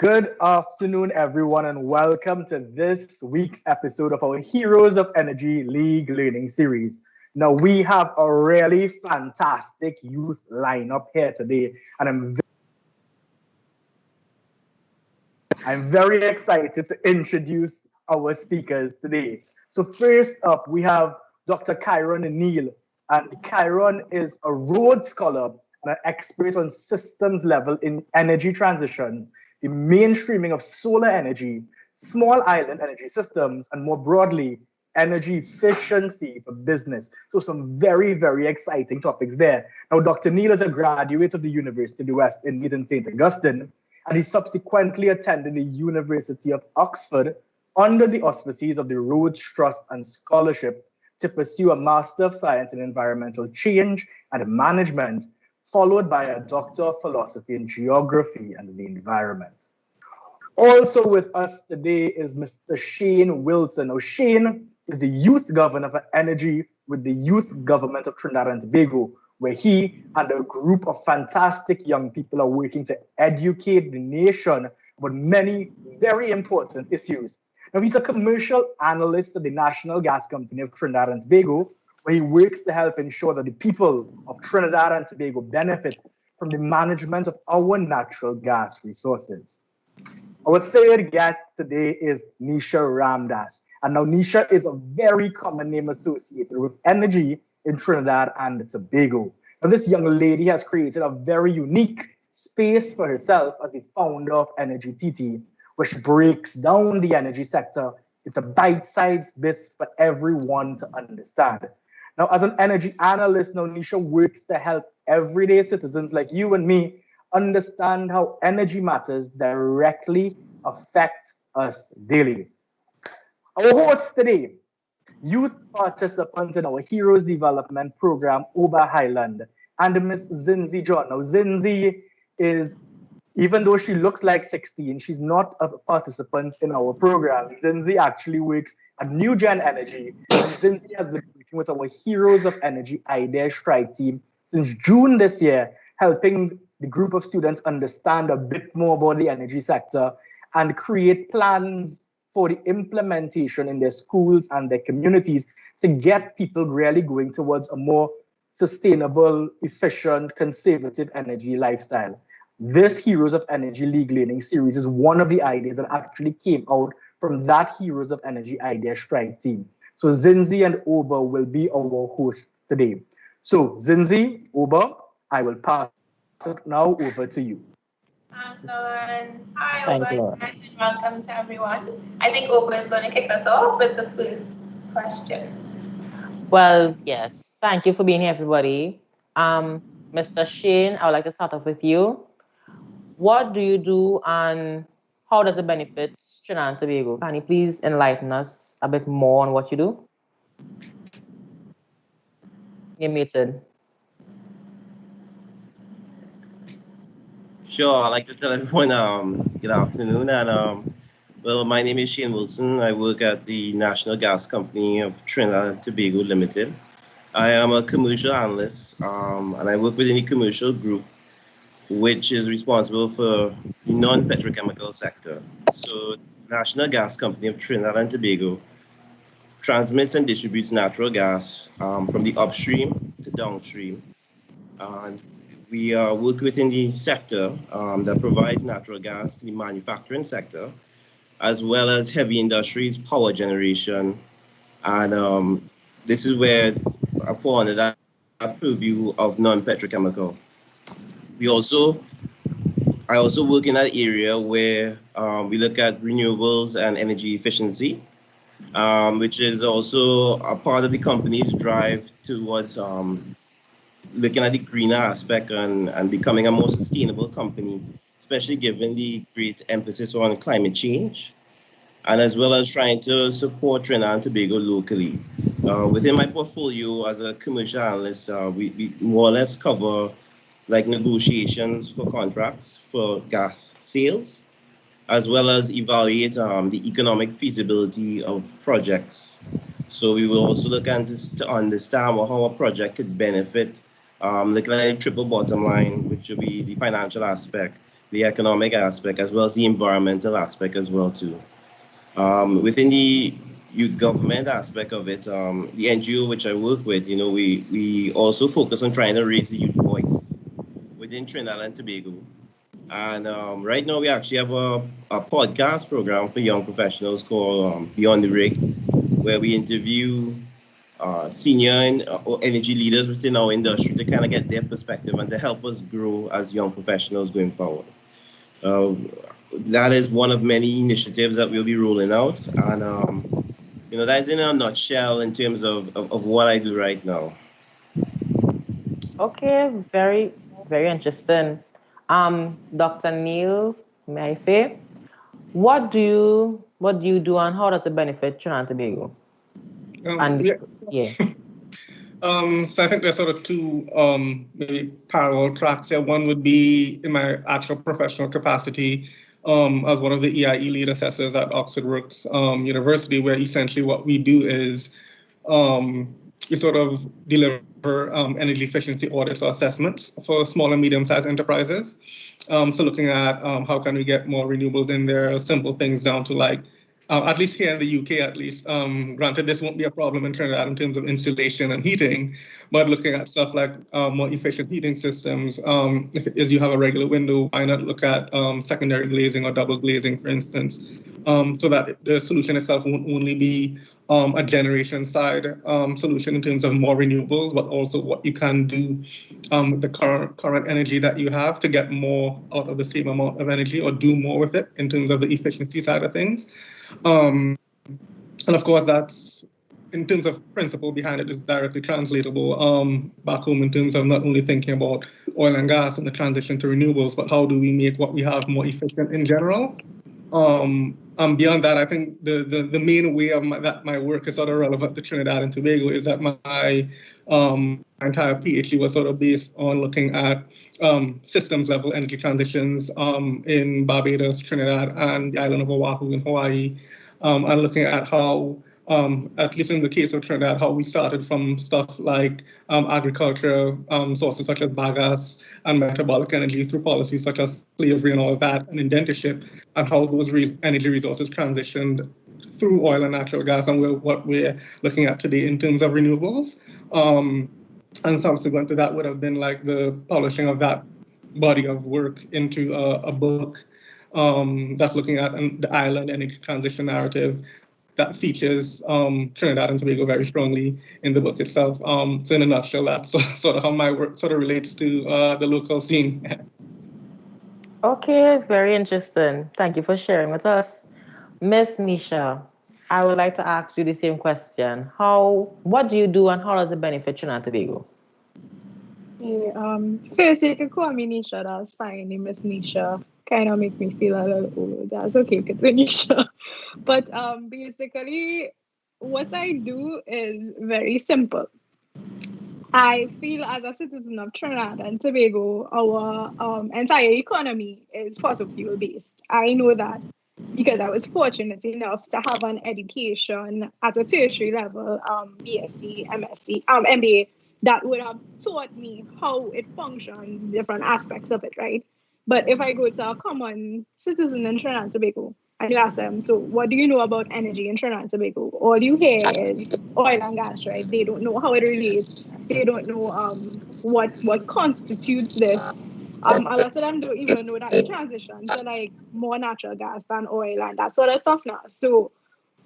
Good afternoon, everyone, and welcome to this week's episode of our Heroes of Energy League Learning Series. Now, we have a really fantastic youth lineup here today, and I'm very excited to introduce our speakers today. So, first up, we have Dr. Kiron and Neale, and Kiron is a Rhodes Scholar and an expert on systems level in energy transition, the mainstreaming of solar energy, small island energy systems, and more broadly, energy efficiency for business. So some very, very exciting topics there. Now, Dr. Neale is a graduate of the University of the West Indies in St. Augustine, and he subsequently attended the University of Oxford under the auspices of the Rhodes Trust and Scholarship to pursue a Master of Science in Environmental Change and Management, followed by a Doctor of Philosophy in Geography and the Environment. Also with us today is Mr. Shane Wilson. Now, Shane is the Youth Governor for Energy with the Youth Government of Trinidad and Tobago, where he and a group of fantastic young people are working to educate the nation about many very important issues. Now, he's a commercial analyst at the National Gas Company of Trinidad and Tobago, where he works to help ensure that the people of Trinidad and Tobago benefit from the management of our natural gas resources. Our third guest today is Neisha Ramdass. And now Neisha is a very common name associated with energy in Trinidad and Tobago. Now, this young lady has created a very unique space for herself as the founder of eNRgy TT, which breaks down the energy sector into bite-sized bits for everyone to understand. Now, as an energy analyst, now Neisha works to help everyday citizens like you and me understand how energy matters directly affect us daily. Our host today, youth participant in our Heroes Development Program, Oba Highland, and Miss Zinzi John. Now, Zinzi is, even though she looks like 16, she's not a participant in our program. Zinzi actually works at New Gen Energy. And Zinzi has been working with our Heroes of Energy Idea Strike team since June this year, helping the group of students understand a bit more about the energy sector and create plans for the implementation in their schools and their communities to get people really going towards a more sustainable, efficient, conservative energy lifestyle. This Heroes of Energy League Learning Series is one of the ideas that actually came out from that Heroes of Energy Idea Strike team. So Zinzi and Oba will be our hosts today. So Zinzi, Oba, I will pass it now over to you. Thanks, Lawrence. Hi, Oba, and welcome to everyone. I think Oba is going to kick us off with the first question. Well, yes. Thank you for being here, everybody. Mr. Shane, I would like to start off with you. What do you do and how does it benefit Trinidad and Tobago? Can you please enlighten us a bit more on what you do? You're muted. Sure, I'd like to tell everyone good afternoon. And well, my name is Shane Wilson. I work at the National Gas Company of Trinidad and Tobago Limited. I am a commercial analyst, and I work within the commercial group, which is responsible for the non-petrochemical sector. So, National Gas Company of Trinidad and Tobago transmits and distributes natural gas from the upstream to downstream. We work within the sector that provides natural gas to the manufacturing sector, as well as heavy industries, power generation. And this is where I fall under that purview of non-petrochemical. I also work in that area where we look at renewables and energy efficiency, which is also a part of the company's drive towards looking at the greener aspect and becoming a more sustainable company, especially given the great emphasis on climate change, and as well as trying to support Trinidad and Tobago locally. Within my portfolio as a commercial analyst, we more or less cover like negotiations for contracts for gas sales, as well as evaluate the economic feasibility of projects. So we will also look at this to understand how a project could benefit, looking at a triple bottom line, which will be the financial aspect, the economic aspect, as well as the environmental aspect as well too. Within the youth government aspect of it, the NGO which I work with, we also focus on trying to raise the youth voice within Trinidad and Tobago. And right now we actually have a podcast program for young professionals called Beyond the Rig, where we interview senior and energy leaders within our industry to kind of get their perspective and to help us grow as young professionals going forward. That is one of many initiatives that we'll be rolling out. And, that's in a nutshell in terms of what I do right now. Okay, very, very interesting. Dr. Neale, may I say, what do you do and how does it benefit Trinidad and Tobago? So I think there's sort of two maybe parallel tracks here. One would be in my actual professional capacity as one of the EIE lead assessors at Oxford Brookes University, where essentially what we do is we sort of deliver energy efficiency audits or assessments for small and medium-sized enterprises. So looking at how can we get more renewables in there, simple things down to like, at least here in the UK, at least, granted, this won't be a problem in Trinidad in terms of insulation and heating, but looking at stuff like more efficient heating systems. If it is you have a regular window, why not look at secondary glazing or double glazing, for instance, so that the solution itself won't only be a generation side solution in terms of more renewables, but also what you can do with the current energy that you have to get more out of the same amount of energy or do more with it in terms of the efficiency side of things. And of course, that's in terms of principle behind it is directly translatable back home in terms of not only thinking about oil and gas and the transition to renewables, but how do we make what we have more efficient in general? Beyond that, I think the main way of that my work is sort of relevant to Trinidad and Tobago is that my entire PhD was sort of based on looking at systems level energy transitions in Barbados, Trinidad, and the island of Oahu in Hawaii, and looking at how, at least in the case of Trinidad, how we started from stuff like agriculture, sources such as bagasse and metabolic energy through policies such as slavery and all of that, and indentureship, and how those energy resources transitioned through oil and natural gas, and what we're looking at today in terms of renewables. And subsequent to that would have been like the publishing of that body of work into a book that's looking at the island energy transition narrative that features Trinidad and Tobago very strongly in the book itself. So in a nutshell, that's sort of how my work sort of relates to the local scene. Okay, very interesting. Thank you for sharing with us. Miss Neisha, I would like to ask you the same question. What do you do and how does it benefit Trinidad and Tobago? Hey, first you can call me Neisha, that's fine. Miss Neisha kind of make me feel a little old. That's okay, it's Neisha. But basically, what I do is very simple. I feel as a citizen of Trinidad and Tobago, our entire economy is fossil fuel based. I know that because I was fortunate enough to have an education at a tertiary level, BSc, MSc, MBA, that would have taught me how it functions, different aspects of it, right? But if I go to a common citizen in Trinidad and Tobago and you ask them, so what do you know about energy in Trinidad and Tobago? All you hear is oil and gas, right? They don't know how it relates. They don't know what constitutes this. A lot of them don't even know that we transition to like more natural gas than oil and that sort of stuff now. So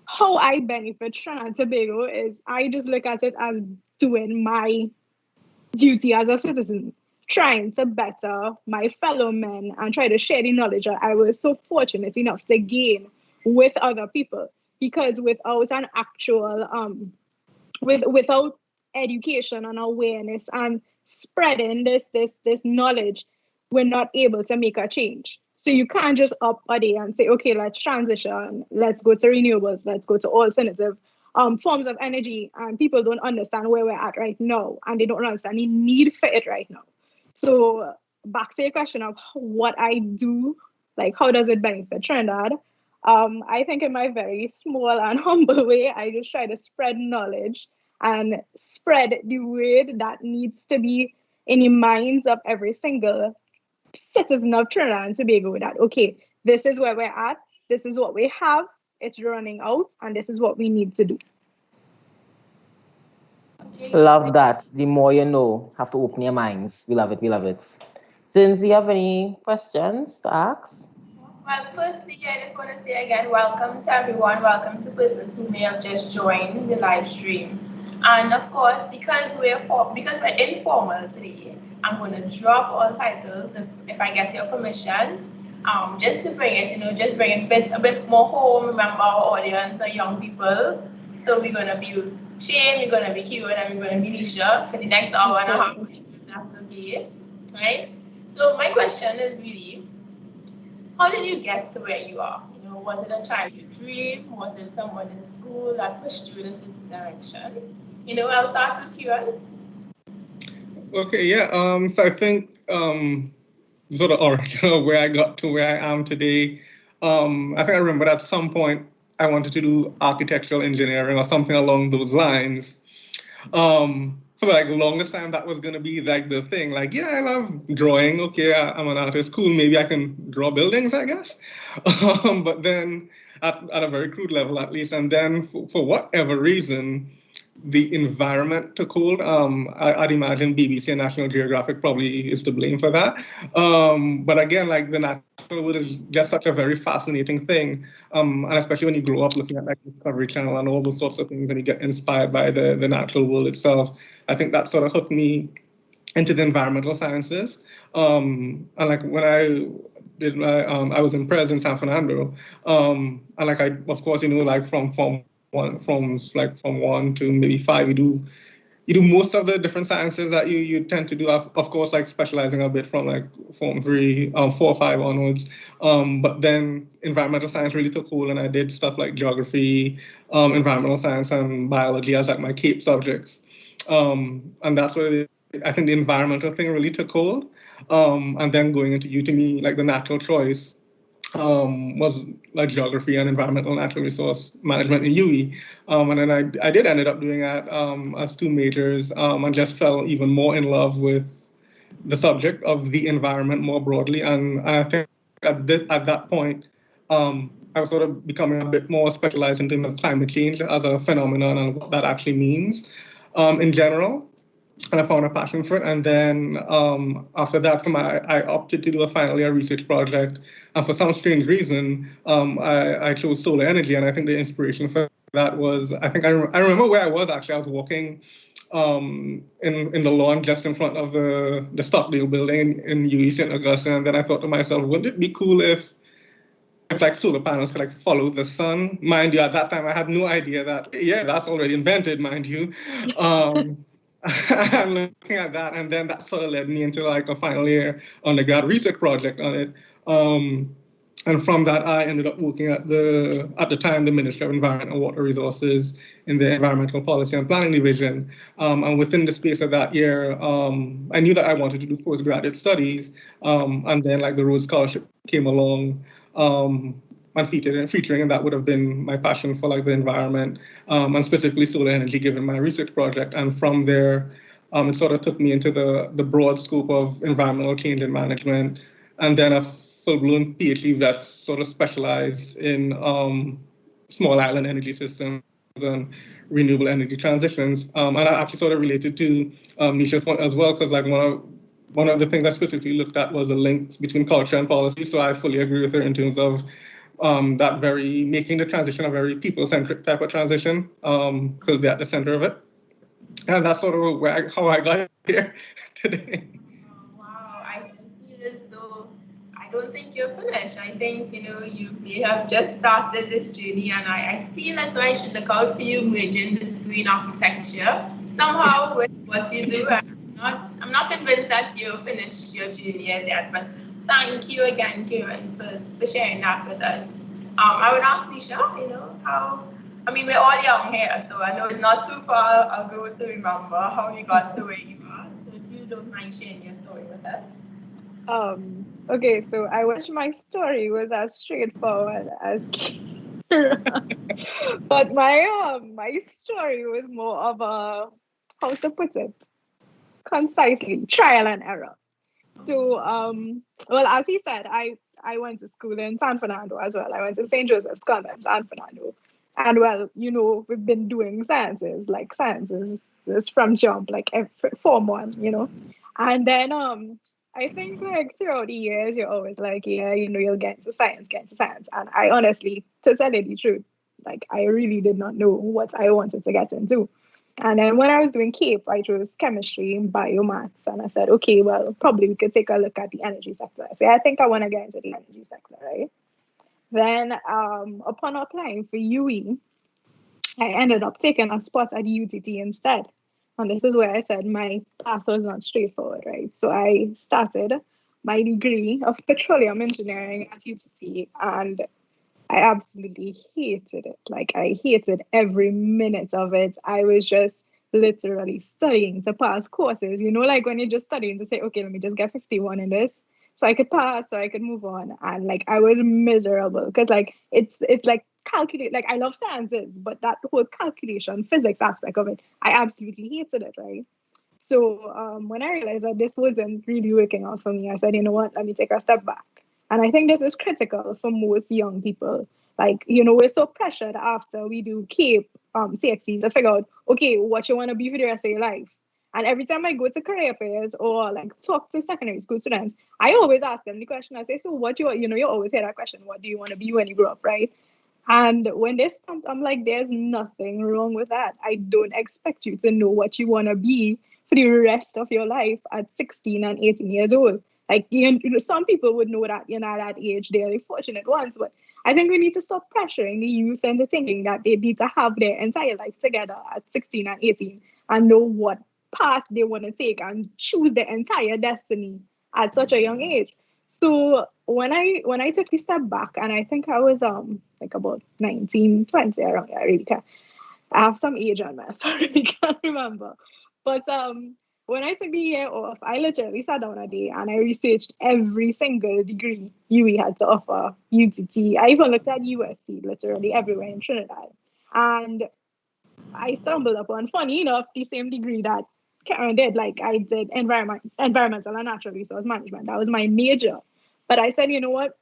how I benefit Trinidad and Tobago is I just look at it as doing my duty as a citizen, trying to better my fellow men and try to share the knowledge that I was so fortunate enough to gain with other people. Because without an actual, without education and awareness and spreading this knowledge, we're not able to make a change. So you can't just up a day and say, okay, let's transition, let's go to renewables, let's go to alternative forms of energy, and people don't understand where we're at right now, and they don't understand the need for it right now. So back to your question of what I do, like how does it benefit Trinidad? I think in my very small and humble way, I just try to spread knowledge and spread the word that needs to be in the minds of every single citizen of Trinidad and Tobago that, okay, this is where we're at, this is what we have, it's running out, and this is what we need to do. Love that. The more you know, have to open your minds. We love it. We love it. Since you have any questions to ask? Well, firstly, I just want to say again, welcome to everyone. Welcome to persons who may have just joined the live stream. And of course, because we're informal today, I'm going to drop all titles if I get your permission. Just to bring it, just bring it a bit more home. Remember, our audience are young people. So we're going to be Shane, we're going to be Kiron, and we're going to be Neisha for the next hour and a half. That's okay, right? So my question is really, how did you get to where you are? Was it a childhood dream? Was it someone in school that pushed you in a certain direction? I'll start with Kiron. Okay, yeah. So I think sort of origin of where I got to where I am today. I think I remember at some point I wanted to do architectural engineering or something along those lines. For like the longest time, that was going to be like the thing. Like, yeah, I love drawing. Okay, I'm an artist. Cool. Maybe I can draw buildings, I guess. But then at a very crude level, at least. And then for whatever reason, the environment took hold. I'd imagine BBC and National Geographic probably is to blame for that. But again, like the natural world is just such a very fascinating thing. And especially when you grow up looking at like Discovery Channel and all those sorts of things and you get inspired by the natural world itself. I think that sort of hooked me into the environmental sciences. And like when I did I was in Pres in San Fernando. And like I, of course, like from 1 to maybe 5, you do most of the different sciences that you tend to do, of course, like specializing a bit from like Form 3, 4 or 5 onwards. But then environmental science really took hold, and I did stuff like geography, environmental science, and biology as like my CAPE subjects. And that's where I think the environmental thing really took hold. And then going into U, to me, like the natural choice was like geography and environmental natural resource management in UE. And then I did ended up doing that as 2 majors, and just fell even more in love with the subject of the environment more broadly. And I think at that point, I was sort of becoming a bit more specialized in terms of climate change as a phenomenon and what that actually means in general. And I found a passion for it. And then after that, I opted to do a final year research project. And for some strange reason, I chose solar energy. And I think the inspiration for that was, I think I remember where I was actually. I was walking in the lawn just in front of the Stockdale building in UE St. Augustine. And then I thought to myself, wouldn't it be cool if like solar panels could like follow the sun? Mind you, at that time, I had no idea that, yeah, that's already invented, mind you. I'm looking at that, and then that sort of led me into like a final year undergrad research project on it. And from that, I ended up working at the time, the Ministry of Environment and Water Resources in the Environmental Policy and Planning Division. And within the space of that year, I knew that I wanted to do postgraduate studies. And then like the Rhodes Scholarship came along. And featuring, and that would have been my passion for like the environment, and specifically solar energy, given my research project. And from there, it sort of took me into the broad scope of environmental change and management, and then a full-blown PhD that's sort of specialized in small island energy systems and renewable energy transitions. And I actually sort of related to Misha's point as well, because like one of the things I specifically looked at was the links between culture and policy. So I fully agree with her in terms of that very making the transition a very people-centric type of transition, because they're at the center of it. And that's sort of how I got here today. Wow, I feel as though I don't think you're finished. I think, you have just started this journey, and I feel as though I should look out for you merging this green architecture somehow with what you do. I'm not convinced that you've finished your journey as yet, but thank you again, Kiron, for sharing that with us. I would ask Misha, we're all young here, so I know it's not too far ago to remember how you got to where you are. So if you don't mind sharing your story with us. Okay, so I wish my story was as straightforward as Kiron. But my story was more of a, how to put it concisely, trial and error. So, well, as he said, I went to school in San Fernando as well. I went to St. Joseph's Convent, San Fernando. And well, we've been doing sciences, like sciences is from jump, like form one, And then I think like throughout the years, you're always like, yeah, you'll get into science. And I honestly, to tell you the truth, like I really did not know what I wanted to get into. And then when I was doing CAPE, I chose chemistry and biomaths. And I said, okay, well, probably we could take a look at the energy sector. I said, I think I want to get into the energy sector, right? Then upon applying for UE, I ended up taking a spot at UTT instead. And this is where I said my path was not straightforward, right? So I started my degree of petroleum engineering at UTT, and I absolutely hated it. Like, I hated every minute of it. I was just literally studying to pass courses. Like when you're just studying to say, okay, let me just get 51 in this so I could pass, so I could move on. And like, I was miserable because like, it's like calculate, like I love sciences, but that whole calculation, physics aspect of it, I absolutely hated it, right? So when I realized that this wasn't really working out for me, I said, you know what, let me take a step back. And I think this is critical for most young people. Like, we're so pressured after we do CAPE, CXC to figure out, okay, what you want to be for the rest of your life. And every time I go to career fairs or like talk to secondary school students, I always ask them the question. I say, so what you always hear that question, what do you want to be when you grow up, right? And when they stumped, I'm like, there's nothing wrong with that. I don't expect you to know what you want to be for the rest of your life at 16 and 18 years old. Like, some people would know that, at that age, they're the fortunate ones. But I think we need to stop pressuring the youth into thinking that they need to have their entire life together at 16 and 18 and know what path they want to take and choose their entire destiny at such a young age. So when I took a step back, and I think I was like about 19, 20 around there, I really can't. I have some age on me, so I really can't remember. But when I took the year off, I literally sat down a day and I researched every single degree UE had to offer, UTT. I even looked at USC, literally everywhere in Trinidad. And I stumbled upon, funny enough, the same degree that Kiron did. Like, I did environmental and natural resource management. That was my major. But I said, you know what?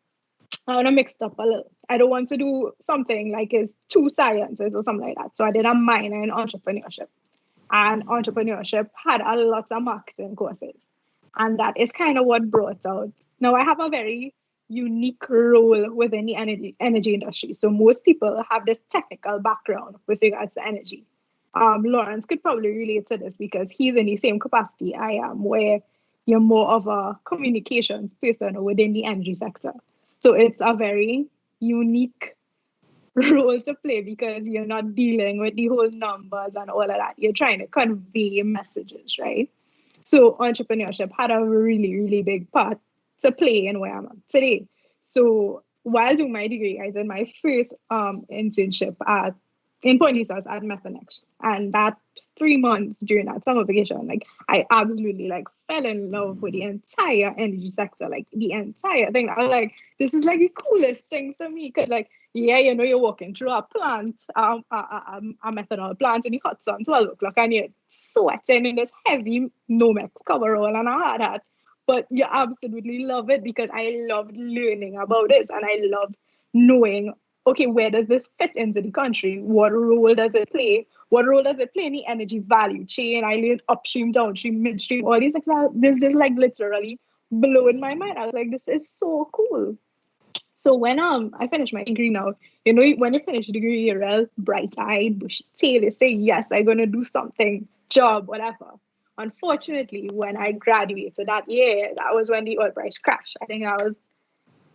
I want to mix it up a little. I don't want to do something like it's two sciences or something like that. So I did a minor in entrepreneurship. And entrepreneurship had a lot of marketing courses. And that is kind of what brought out. Now, I have a very unique role within the energy industry. So most people have this technical background with regards to energy. Lawrence could probably relate to this because he's in the same capacity I am, where you're more of a communications person within the energy sector. So it's a very unique role to play because you're not dealing with the whole numbers and all of that. You're trying to convey messages, right? So entrepreneurship had a really, really big part to play in where I'm at today. So while doing my degree, I did my first internship in Point Lisa at Methanex. And that 3 months during that summer vacation, like I absolutely like fell in love with the entire energy sector, like the entire thing. I was like, this is like the coolest thing to me. Cause like, yeah, you're walking through a plant, a methanol plant in the hot sun, 12 o'clock, and you're sweating in this heavy Nomex coverall and a hard hat. But you absolutely love it because I loved learning about this and I loved knowing, okay, where does this fit into the country? What role does it play? What role does it play in the energy value chain? I learned upstream, downstream, midstream, all these things. This is like literally blowing my mind. I was like, this is so cool. So when I finished my degree now, when you finish the degree, you're real bright-eyed, bushy-tailed. You say, yes, I'm going to do something, job, whatever. Unfortunately, when I graduated that year, that was when the oil price crashed.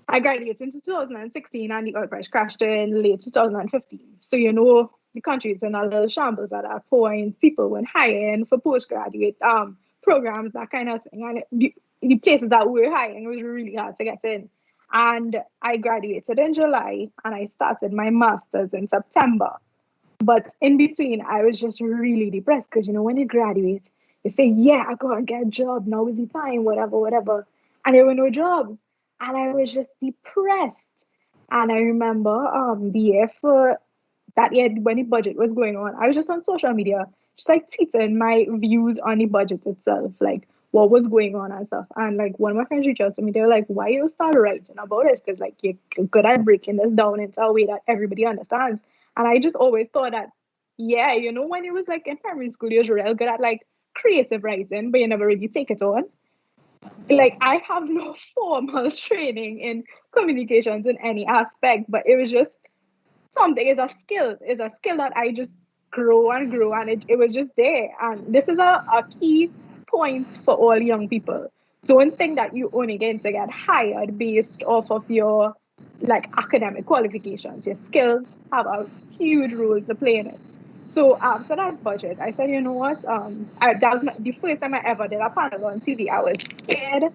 I graduated in 2016 and the oil price crashed in late 2015. So, the country is in a little shambles at that point. People went hiring for postgraduate programs, that kind of thing. And the places that were hiring, it was really hard to get in. And I graduated in July and I started my master's in September. But in between, I was just really depressed because, when you graduate, you say, yeah, I go and get a job. Now is the time, whatever. And there were no jobs. And I was just depressed. And I remember the year for that year when the budget was going on, I was just on social media, just like tweeting my views on the budget itself. Like, what was going on and stuff. And like one of my friends reached out to me, they were like, why you start writing about this? Because like you're good at breaking this down into a way that everybody understands. And I just always thought that, yeah, you know, when it was like in primary school, you're real good at like creative writing, but you never really take it on. Like I have no formal training in communications in any aspect, but it was just something. It's a skill that I just grow and grow, and it was just there. And this is a key point for all young people. Don't think that you only get to get hired based off of your like academic qualifications. Your skills have a huge role to play in it. So after that budget, I said, you know what? That was the first time I ever did a panel on TV. I was scared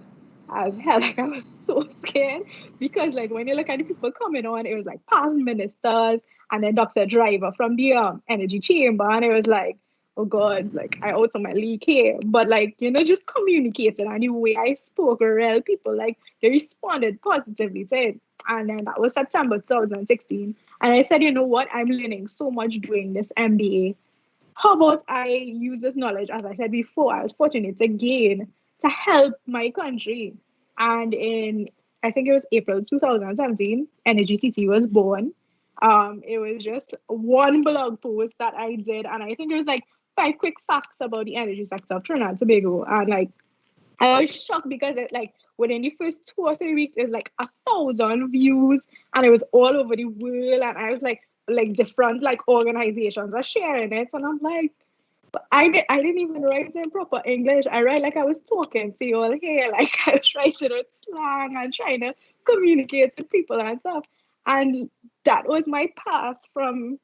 as hell. Like I was so scared because like when you look at the people coming on, it was like past ministers and then Dr. Driver from the energy chamber, and it was like, oh God, like I out of my league here. But like, you know, just communicating and the way I spoke with real people, like they responded positively to it. And then that was September 2016. And I said, you know what? I'm learning so much doing this MBA. How about I use this knowledge, as I said before, I was fortunate again to help my country. And in, I think it was April 2017, Energy TT was born. It was just one blog post that I did. And I think it was like 5 quick facts about the energy sector of Trinidad and Tobago. And like, I was shocked because it like within the first 2 or 3 weeks, it was like 1,000 views and it was all over the world. And I was like different like organizations are sharing it. And I'm like, but I didn't even write in proper English. I write like I was talking to you all here. Like I was writing with slang and trying to communicate to people and stuff. And that was my path from,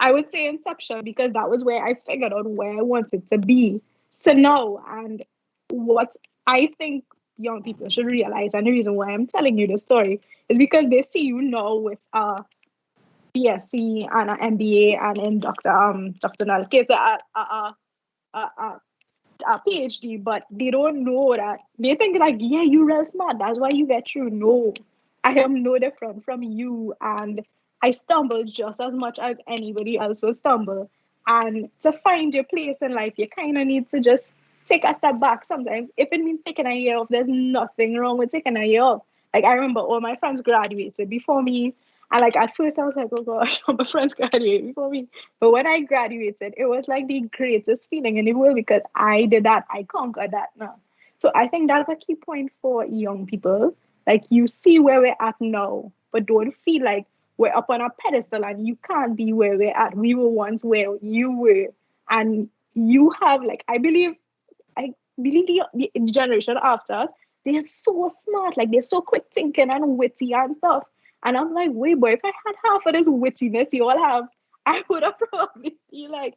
I would say, inception, because that was where I figured out where I wanted to be to now. And what I think young people should realize, and the reason why I'm telling you this story, is because they see you now with a BSc and an MBA, and in Dr. Nal's case, a PhD, but they don't know that. They think like, yeah, you're real smart, that's why you get through. No, I am no different from you, and I stumble just as much as anybody else will stumble. And to find your place in life, you kind of need to just take a step back sometimes. If it means taking a year off, there's nothing wrong with taking a year off. Like I remember all my friends graduated before me, and like at first I was like, oh gosh, all my friends graduated before me. But when I graduated, it was like the greatest feeling in the world because I did that. I conquered that now. So I think that's a key point for young people. Like you see where we're at now, but don't feel like we're up on a pedestal and you can't be where we're at. We were once where you were. And you have like, I believe the generation after us, they're so smart. Like they're so quick thinking and witty and stuff. And I'm like, wait, boy, if I had half of this wittiness you all have, I would have probably be like,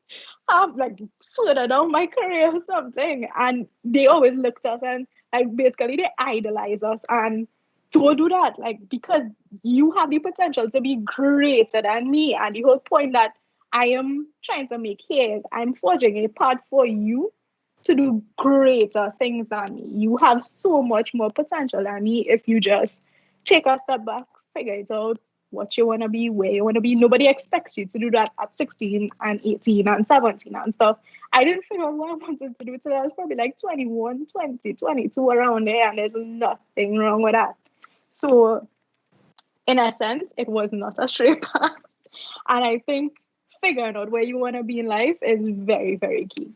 like further down my career or something. And they always looked at us and like basically they idolize us. And don't do that, like because you have the potential to be greater than me. And the whole point that I am trying to make here is I'm forging a path for you to do greater things than me. You have so much more potential than me if you just take a step back, figure it out, what you want to be, where you want to be. Nobody expects you to do that at 16 and 18 and 17 and stuff. I didn't figure out what I wanted to do till I was probably like 21, 20, 22 around there, and there's nothing wrong with that. So in a sense, it was not a straight path. And I think figuring out where you want to be in life is very, very key.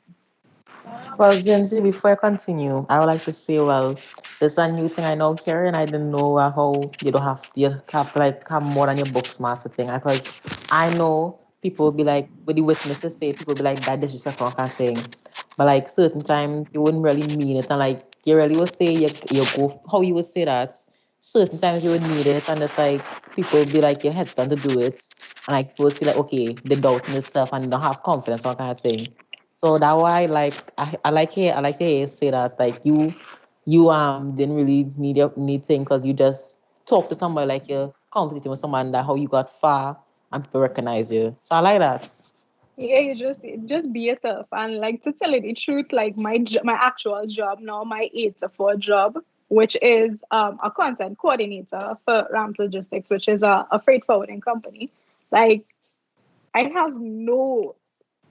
Well, Zenzi, before I continue, I would like to say, well, there's a new thing I know here, and I didn't know how you have to like have more than your books master thing. Because I know people will be like, with the witnesses say, people will be like that disrespectful kind of thing. But like certain times you wouldn't really mean it, and like you really would say you go how you would say that. Certain times you would need it, and it's like people will be like you're hesitant to do it, and like people will say like okay, they doubt in themselves and don't have confidence, all kind of thing. So that why like I like to hear you say that like you didn't really need thing because you just talk to somebody like you're conversating with someone that how you got far and people recognize you. So I like that. Yeah, you just be yourself. And like to tell you the truth, like my actual job now, my 8 to 4 job, which is a content coordinator for Ramdass Logistics, which is a freight forwarding company. Like I have no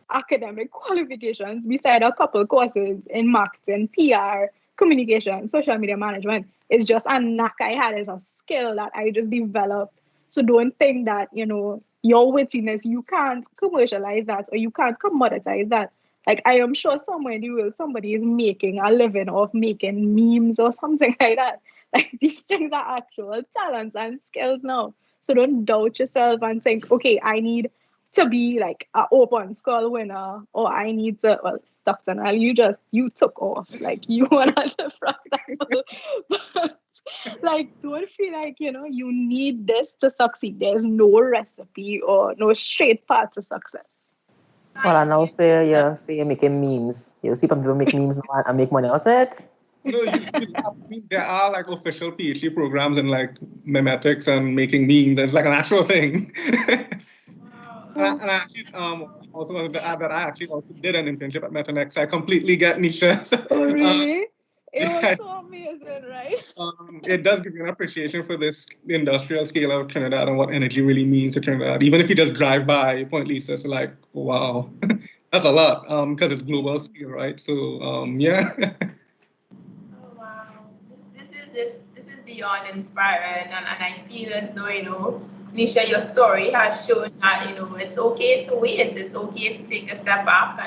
academic qualifications beside a couple courses in marketing, PR, communication, social media management is just a knack I had as a skill that I just developed. So don't think that, your wittiness, you can't commercialize that or you can't commoditize that. Like, I am sure somewhere in the world, somebody is making a living off making memes or something like that. Like, these things are actual talents and skills now. So don't doubt yourself and think, okay, I need to be like an open skull winner, or I need to, well, Dr. Neale, you took off. Like, you were at the front level. But, like, don't feel like, you need this to succeed. There's no recipe or no straight path to success. Well, I now say you're making memes. You see people make memes now and make money out of it. There are like official PhD programs in like memetics and making memes. It's like an actual thing. And I actually also wanted to add that I actually also did an internship at Metanex. I completely get Neisha. Oh, really? It was so amazing, right? It does give you an appreciation for this industrial scale of Trinidad and what energy really means to Trinidad. Even if you just drive by Point Lisa, it's like, wow, that's a lot because it's global scale, right? So, yeah. Oh, wow. This is beyond inspiring, and I feel as though, Neisha, your story has shown that, it's okay to wait, it's okay to take a step back,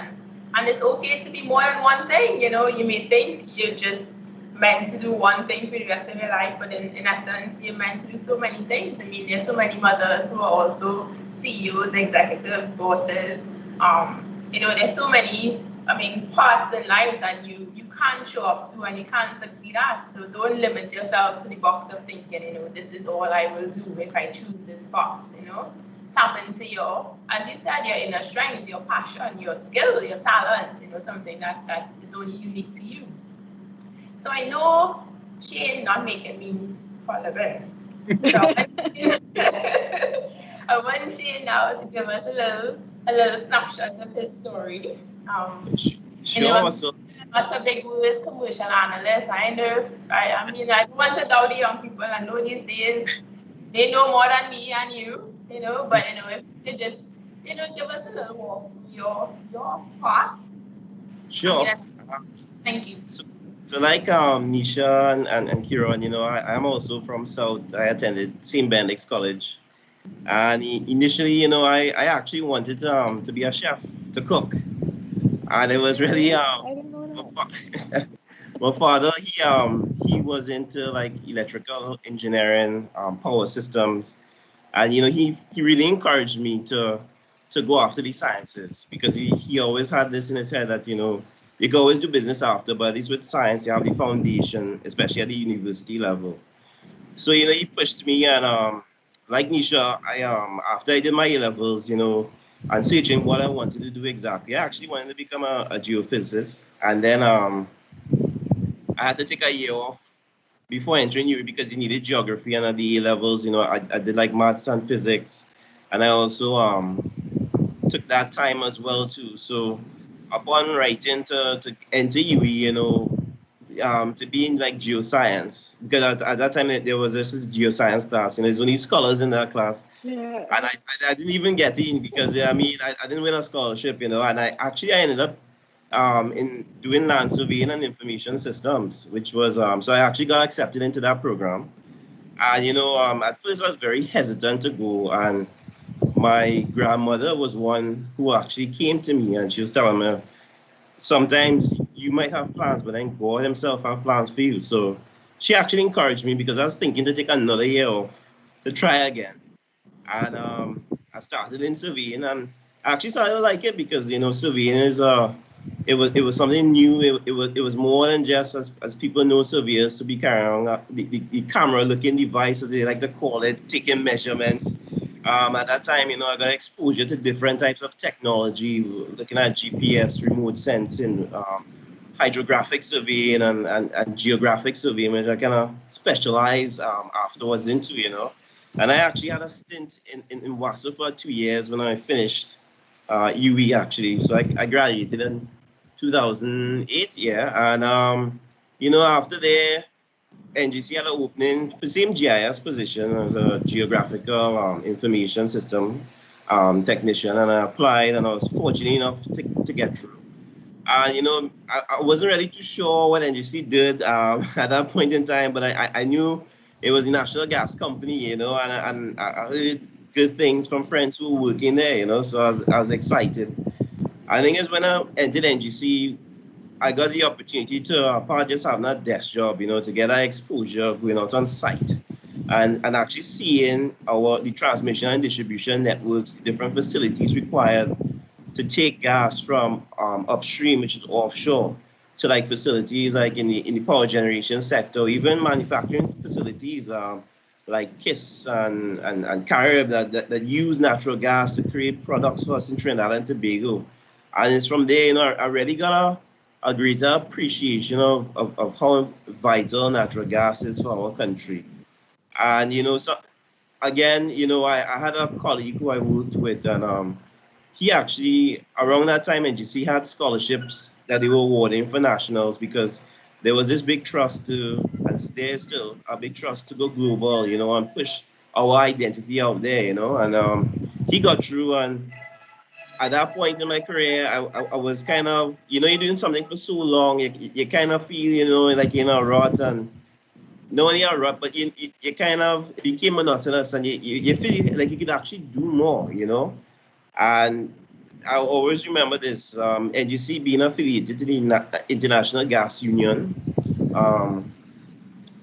and it's okay to be more than one thing. You may think you're just meant to do one thing for the rest of your life, but in essence, you're meant to do so many things. I mean, there's so many mothers who are also CEOs, executives, bosses. There's so many, parts in life that you can't show up to and you can't succeed at. So don't limit yourself to the box of thinking, this is all I will do if I choose this box, Tap into your, as you said, your inner strength, your passion, your skill, your talent, something that is only unique to you. So I know Shane not making memes for a living. So I want Shane now to give us a little snapshot of his story. Sure. So not a big word, commercial analyst. I know. I don't want to doubt the young people. I know these days they know more than me and you. But if you just give us a little walk through your path. Sure. Thank you. So like Neisha and Kiron, I am also from South. I attended St. Benedict's College, and initially, I actually wanted to be a chef, to cook, and it was really I didn't know that. my father. He was into like electrical engineering, power systems, and he really encouraged me to go after the sciences, because he always had this in his head that you can always do business after, but at least with science, you have the foundation, especially at the university level. So, he pushed me, and like Neisha, after I did my A-levels, and searching what I wanted to do exactly, I actually wanted to become a geophysicist. And then I had to take a year off before entering UWI because you needed geography, and at the A-levels, I did like maths and physics. And I also took that time as well too. So upon writing to enter UWI, to be in like geoscience, because at that time there was this geoscience class, there's only scholars in that class. Yeah. And I didn't even get in because I didn't win a scholarship, and I ended up in doing land surveying and information systems, which was so I actually got accepted into that program. And at first I was very hesitant to go, and my grandmother was one who actually came to me, and she was telling me, sometimes you might have plans, but then God himself have plans for you. So she actually encouraged me, because I was thinking to take another year off to try again. And I started in surveying, and I actually started to like it, because surveying is it was something new. It was more than just, as people know surveyors to be carrying the camera looking device, as they like to call it, taking measurements. At that time, I got exposure to different types of technology, looking at GPS, remote sensing, hydrographic surveying, and geographic surveying, which I kind of specialized afterwards into, And I actually had a stint in WASA for 2 years when I finished UWI, actually. So I graduated in 2008, yeah. And, after there, NGC had an opening for the same GIS position as a geographical information system technician, and I applied, and I was fortunate enough to get through. And I wasn't really too sure what NGC did at that point in time, but I knew it was the national gas company, and I heard good things from friends who were working there, so I was excited. I think it's when I entered NGC, I got the opportunity to, apart just having a desk job, to get that exposure going out on site and actually seeing the transmission and distribution networks, the different facilities required to take gas from upstream, which is offshore, to like facilities like in the power generation sector, even manufacturing facilities like KISS and Carib that use natural gas to create products for us in Trinidad and Tobago. And it's from there, I really got a greater appreciation of how vital natural gas is for our country. And, so again, I had a colleague who I worked with, and he actually, around that time, NGC had scholarships that they were awarding for nationals because there was this big trust and there's still a big trust to go global, and push our identity out there, and he got through. And at that point in my career, I was kind of, you're doing something for so long, you kind of feel, like you're in a rut, and no, you're a rut, but you kind of became monotonous, and you feel like you could actually do more, And I always remember this, NGC being affiliated to the International Gas Union,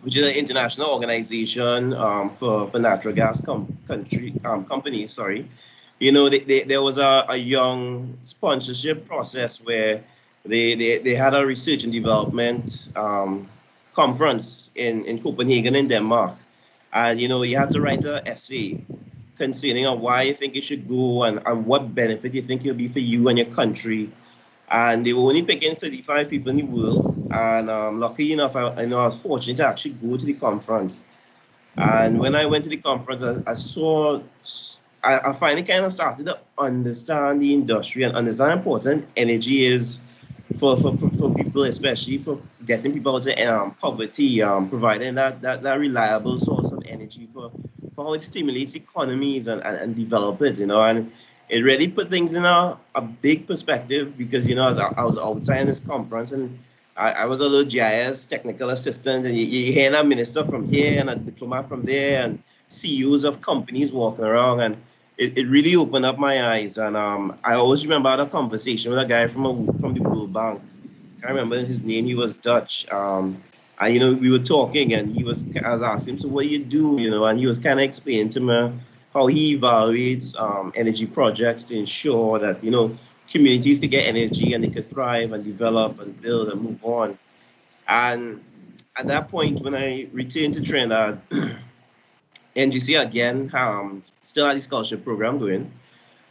which is an international organization for natural gas companies, sorry. There was a young sponsorship process where they had a research and development conference in Copenhagen in Denmark. And, you had to write an essay concerning why you think you should go and what benefit you think it'll be for you and your country. And they were only picking 35 people in the world. And lucky enough, I was fortunate to actually go to the conference. And when I went to the conference, I finally kind of started to understand the industry and understand how important energy is for people, especially for getting people out of poverty, providing that reliable source of energy for how it stimulates economies and develop it, and it really put things in a big perspective because, I was outside in this conference and I was a little GIS technical assistant, and you hear a minister from here and a diplomat from there and CEOs of companies walking around, and it really opened up my eyes. And I always remember I had a conversation with a guy from the World Bank. I can't remember his name. He was Dutch. And we were talking, and I was asking him, so what do you do? And he was kind of explaining to me how he evaluates energy projects to ensure that communities could get energy and they could thrive and develop and build and move on. And at that point, when I returned to Trinidad, NGC again still had the scholarship program going,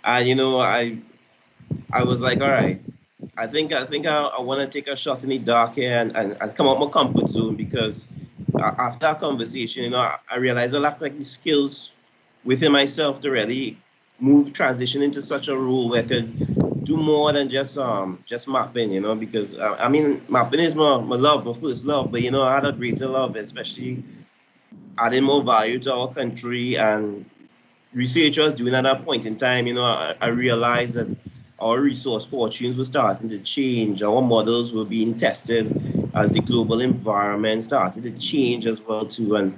and I was like, all right, I think I want to take a shot in the dark here and come out my comfort zone, because after that conversation, I realized I lacked like the skills within myself to really transition into such a role where I could do more than just mapping, because mapping is my love, my first love, but I had a greater love, especially adding more value to our country. And researchers doing at that point in time, I realized that our resource fortunes were starting to change. Our models were being tested as the global environment started to change as well too. And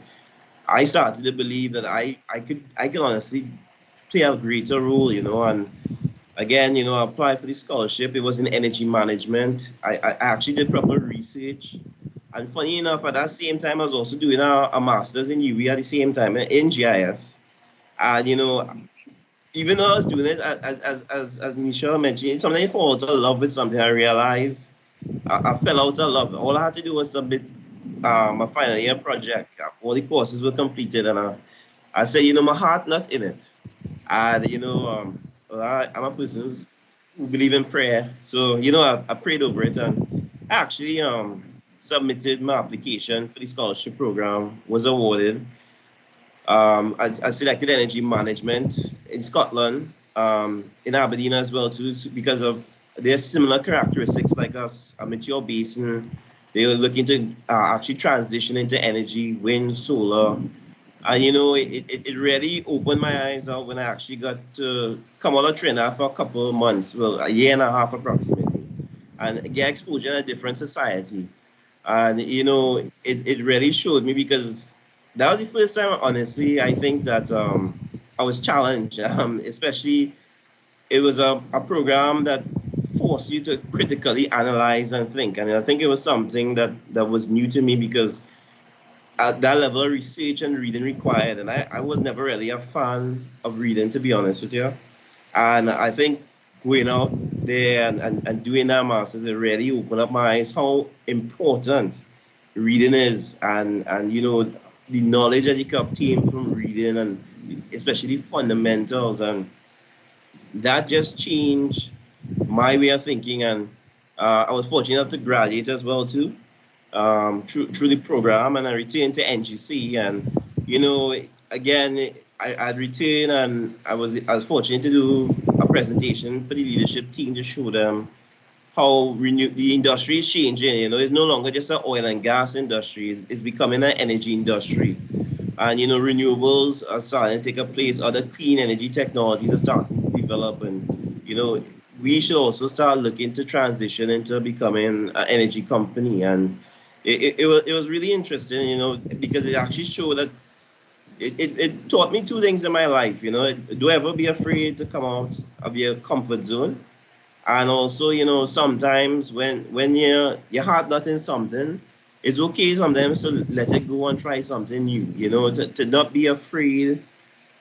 I started to believe that I could honestly play a greater role, and again, I applied for the scholarship. It was in energy management. I actually did proper research. And funny enough, at that same time, I was also doing a master's in UWI at the same time in GIS. And, even though I was doing it, as Misha mentioned, something I fall out of love with something. I realized I fell out of love. All I had to do was submit my final year project. All the courses were completed, and I said, my heart not in it. And, I'm a person who believes in prayer. So, I prayed over it, and I actually submitted my application for the scholarship program, was awarded. I selected energy management in Scotland, in Aberdeen as well too, because of their similar characteristics like us, a mature basin. They were looking to actually transition into energy, wind, solar. And it really opened my eyes out when I actually got to come out of Trinidad for a couple of months, well, a year and a half approximately. and get exposure in a different society. And, you know, it really showed me, because that was the first time, honestly, I think that I was challenged, especially it was a program that forced you to critically analyze and think. And I think it was something that was new to me, because at that level of research and reading required, and I was never really a fan of reading, to be honest with you. And I think going out there and doing that masters, it really opened up my eyes how important reading is, and you know, the knowledge that you can obtain from reading, and especially fundamentals, and that just changed my way of thinking. And I was fortunate enough to graduate as well too, through the program, and I returned to NGC. And you know, again, I'd returned, and I was fortunate to do a presentation for the leadership team to show them how the industry is changing. You know, it's no longer just an oil and gas industry; it's becoming an energy industry. And you know, renewables are starting to take a place. Other clean energy technologies are starting to develop, and you know, we should also start looking to transition into becoming an energy company. And it was really interesting, you know, because it actually showed that it taught me two things in my life. You know, do ever be afraid to come out of your comfort zone, and also, you know, sometimes when your heart not in something, it's okay sometimes to let it go and try something new. You know, to not be afraid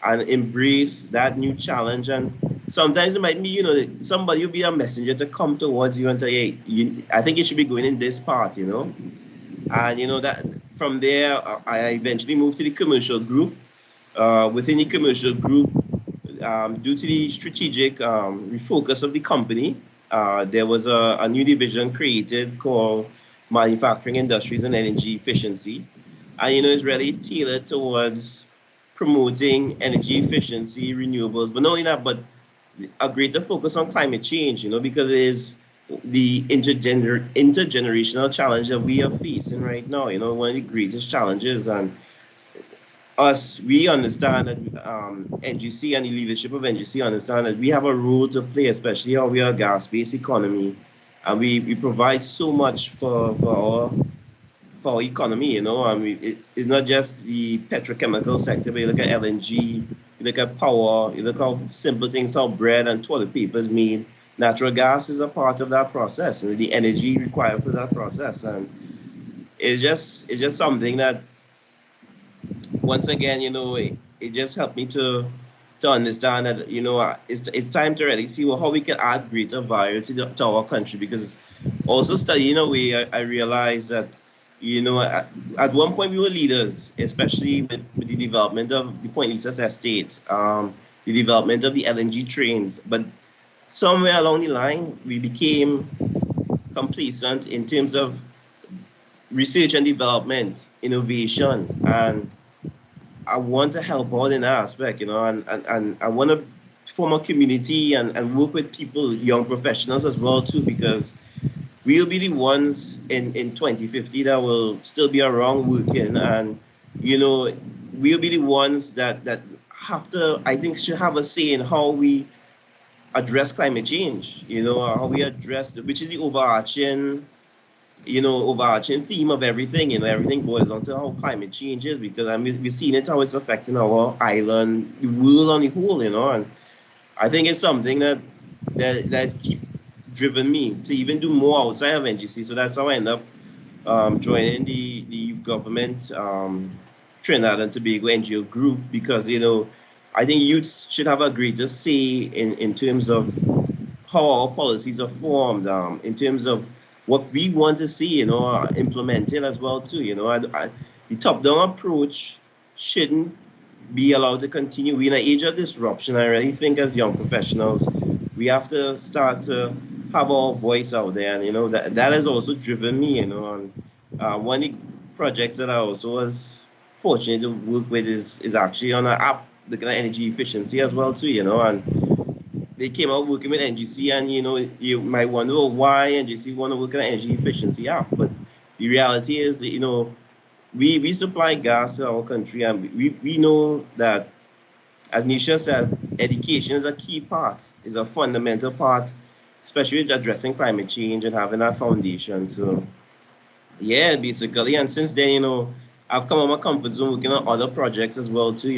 and embrace that new challenge. And sometimes it might be, you know, somebody will be a messenger to come towards you and say, hey, I think you should be going in this part, you know. And you know, that from there, I eventually moved to the commercial group. Within the commercial group, due to the strategic refocus of the company, there was a new division created called Manufacturing Industries and Energy Efficiency. And you know, it's really tailored towards promoting energy efficiency, renewables, but not only that, but a greater focus on climate change, you know, because it is the intergenerational challenge that we are facing right now, you know, one of the greatest challenges. And we understand that NGC and the leadership of NGC understand that we have a role to play, especially how we are a gas-based economy, and we provide so much for our economy, you know. I mean, it's not just the petrochemical sector, but you look at LNG, you look at power, you look how simple things, how bread and toilet paper is made. Natural gas is a part of that process, and the energy required for that process. And it's just something that, once again, you know, it just helped me to understand that, you know, it's time to really see how we can add greater value to our country. Because also studying away, I realized that, you know, at one point we were leaders, especially with the development of the Point Lisas estate, the development of the LNG trains. But somewhere along the line, we became complacent in terms of research and development, innovation. And I want to help out in that aspect, you know, and I want to form a community and work with people, young professionals as well too, because we'll be the ones in 2050 that will still be around working. And, you know, we'll be the ones that have to, I think, should have a say in how we address climate change, you know, how we address, which is the overarching theme of everything. You know, everything boils down to how climate change is, because I mean, we've seen it, how it's affecting our island, the world on the whole, you know. And I think it's something that's keep driven me to even do more outside of NGC. So that's how I end up joining the government Trinidad and Tobago NGO group, because, you know, I think youths should have a greater say in terms of how our policies are formed, in terms of what we want to see, you know, implemented as well too. You know, the top-down approach shouldn't be allowed to continue. We're in an age of disruption. I really think as young professionals, we have to start to have our voice out there. And, you know, that has also driven me, you know. And one of the projects that I also was fortunate to work with is actually on an app looking at energy efficiency as well too, you know. And they came out working with NGC, and, you know, you might wonder why NGC want to work on an energy efficiency app. But the reality is that, you know, we supply gas to our country, and we know that, as Neisha said, education is a key part, is a fundamental part especially with addressing climate change and having that foundation. So yeah, basically, and since then, I've come out of my comfort zone working on other projects as well too.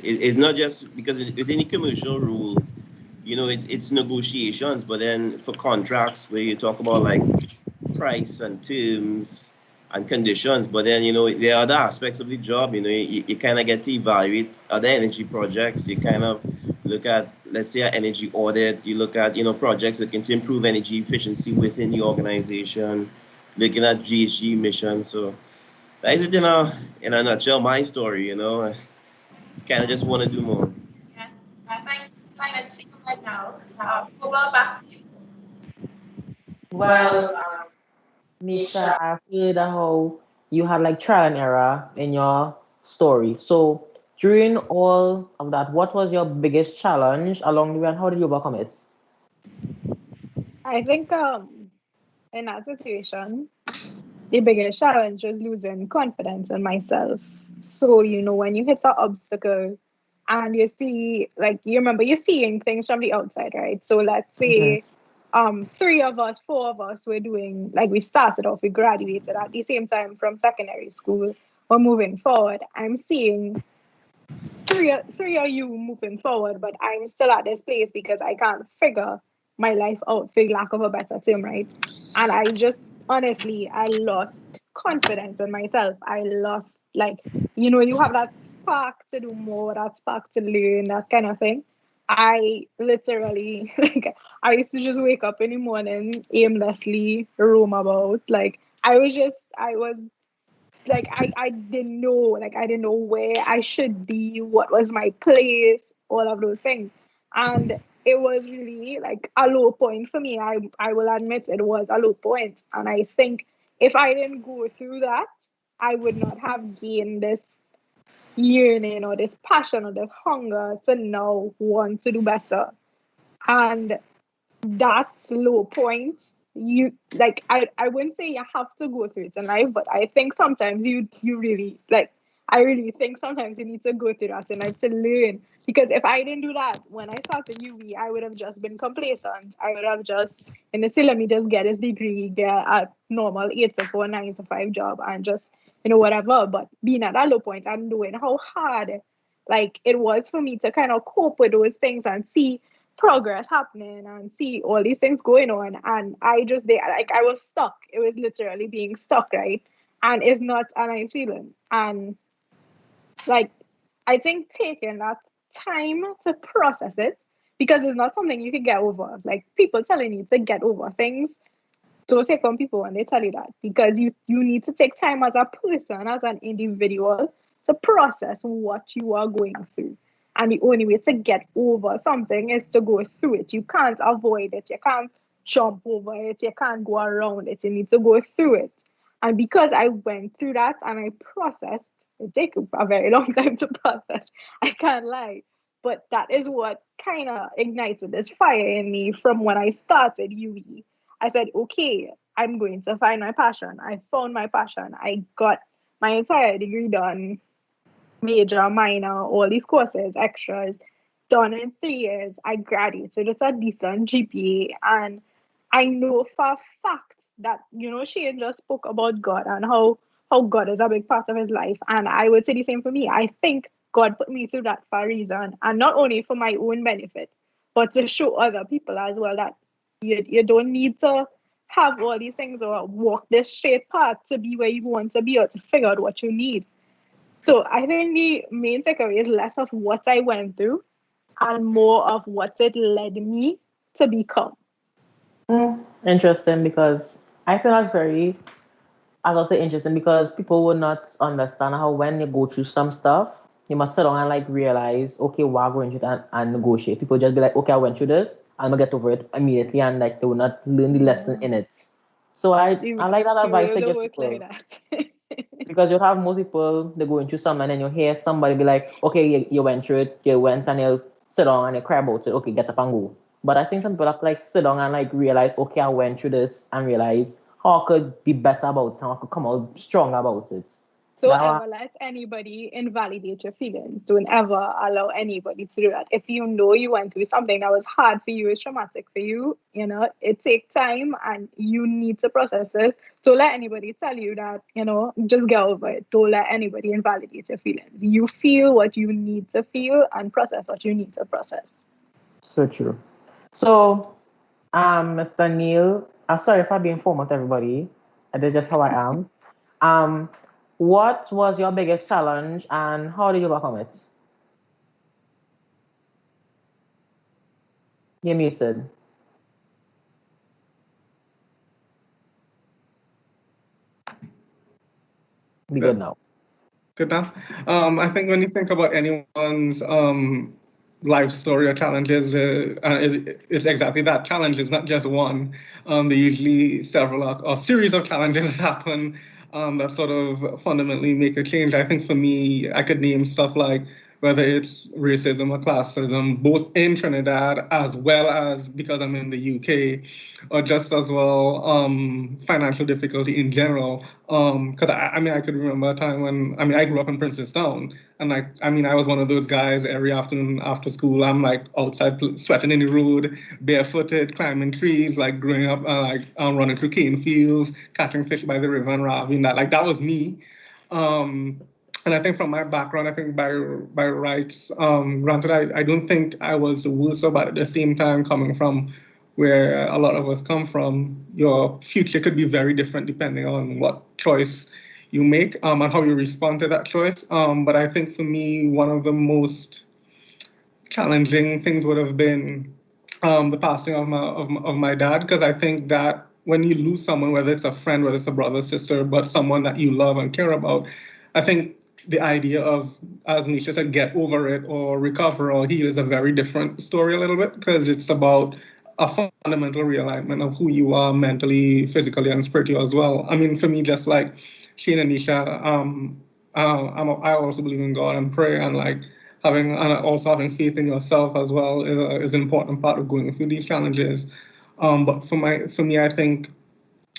It's not just because within the commercial rule, it's negotiations, but then for contracts where you talk about like price and terms and conditions, but then there are other aspects of the job. You kind of get to evaluate other energy projects. You kind of look at, let's say, an energy audit. You look at projects looking to improve energy efficiency within the organization, looking at GHG emissions. So that is it in a nutshell, my story. I kind of just want to do more. Yes, thank you so much now. Over back to you. Well, Neisha, I've heard how you had like trial and error in your story. So during all of that, what was your biggest challenge along the way and how did you overcome it? I think in that situation, the biggest challenge was losing confidence in myself. So, when you hit an obstacle and you see, like, you remember you're seeing things from the outside, right? So let's say three of us, four of us were doing, like, we started off, we graduated at the same time from secondary school. We're moving forward. I'm seeing three of you moving forward, but I'm still at this place because I can't figure my life out, for lack of a better term, right? And I just honestly, I lost confidence in myself. I lost, like, you have that spark to do more, that spark to learn, that kind of thing. I literally, like, I used to just wake up in the morning, aimlessly roam about. Like, I was like, I didn't know, like, I didn't know where I should be, what was my place, all of those things. And it was really like a low point for me. I will admit it was a low point. And I think if I didn't go through that, I would not have gained this yearning or this passion or this hunger to now want to do better. And that low point, you, like, I wouldn't say you have to go through it in life, but I think sometimes you really, like, I really think sometimes you need to go through that in life to learn. Because if I didn't do that when I started UV, I would have just been complacent. I would have just, let me just get this degree, get a normal 8 to 4, 9 to 5 job and just, whatever. But being at that low point and knowing how hard, like, it was for me to kind of cope with those things and see progress happening and see all these things going on, and I was stuck. It was literally being stuck, right? And it's not a nice feeling. And, like, I think taking that time to process it, because it's not something you can get over. Like, people telling you to get over things, don't take on people when they tell you that, because you need to take time as a person, as an individual, to process what you are going through. And the only way to get over something is to go through it. You can't avoid it. You can't jump over it. You can't go around it. You need to go through it. And because I went through that and I processed, it took a very long time to process, I can't lie. But that is what kind of ignited this fire in me from when I started UE. I said, okay, I'm going to find my passion. I found my passion. I got my entire degree done, major, minor, all these courses, extras, done in 3 years. I graduated with a decent GPA. And I know for a fact that, she just spoke about God and how God is a big part of his life. And I would say the same for me. I think God put me through that for a reason. And not only for my own benefit, but to show other people as well that you don't need to have all these things or walk this straight path to be where you want to be or to figure out what you need. So I think the main takeaway is less of what I went through and more of what it led me to become. Interesting, because I think that's very, I'll say interesting, because people will not understand how when you go through some stuff, you must sit down and like realize, okay, we're going through that and negotiate. People just be like, okay, I went through this, I'm gonna get over it immediately, and like they will not learn the lesson in it. So I like that advice to give people. Like that. Because you have most people, they're going through something and then you hear somebody be like, okay, you went through it, you went and you sit down and you cry about it, okay, get up and go. But I think some people have to like sit down and like realize, okay, I went through this, and realize how I could be better about it, how I could come out strong about it. So ever let anybody invalidate your feelings. Don't ever allow anybody to do that. If you know you went through something that was hard for you, it's traumatic for you, it takes time and you need to process this. Don't let anybody tell you that, just get over it. Don't let anybody invalidate your feelings. You feel what you need to feel and process what you need to process. So true. So, Mr. Neale, sorry for being formal to everybody. That's just how I am. What was your biggest challenge and how did you overcome it? You're muted. Be good now. Good now. I think when you think about anyone's life story or challenges, it's exactly that. Challenges, not just one. There usually several or series of challenges happen that sort of fundamentally make a change. I think for me, I could name stuff like whether it's racism or classism, both in Trinidad as well as because I'm in the UK, or just as well financial difficulty in general. Because I could remember a time when I grew up in Princeton, and I was one of those guys every afternoon after school. I'm like outside sweating in the road, barefooted, climbing trees, like growing up, running through cane fields, catching fish by the river and raving that. Like that was me. And I think from my background, I think by rights, granted, I don't think I was the worst, but at the same time, coming from where a lot of us come from, your future could be very different depending on what choice you make and how you respond to that choice. But I think for me, one of the most challenging things would have been the passing of my dad, because I think that when you lose someone, whether it's a friend, whether it's a brother, sister, but someone that you love and care about, I think the idea of, as Misha said, get over it or recover or heal is a very different story a little bit, because it's about a fundamental realignment of who you are mentally, physically, and spiritually as well. I mean, for me, just like Shane and Neisha, I also believe in God and pray, and also having faith in yourself as well is an important part of going through these challenges. But for me, I think,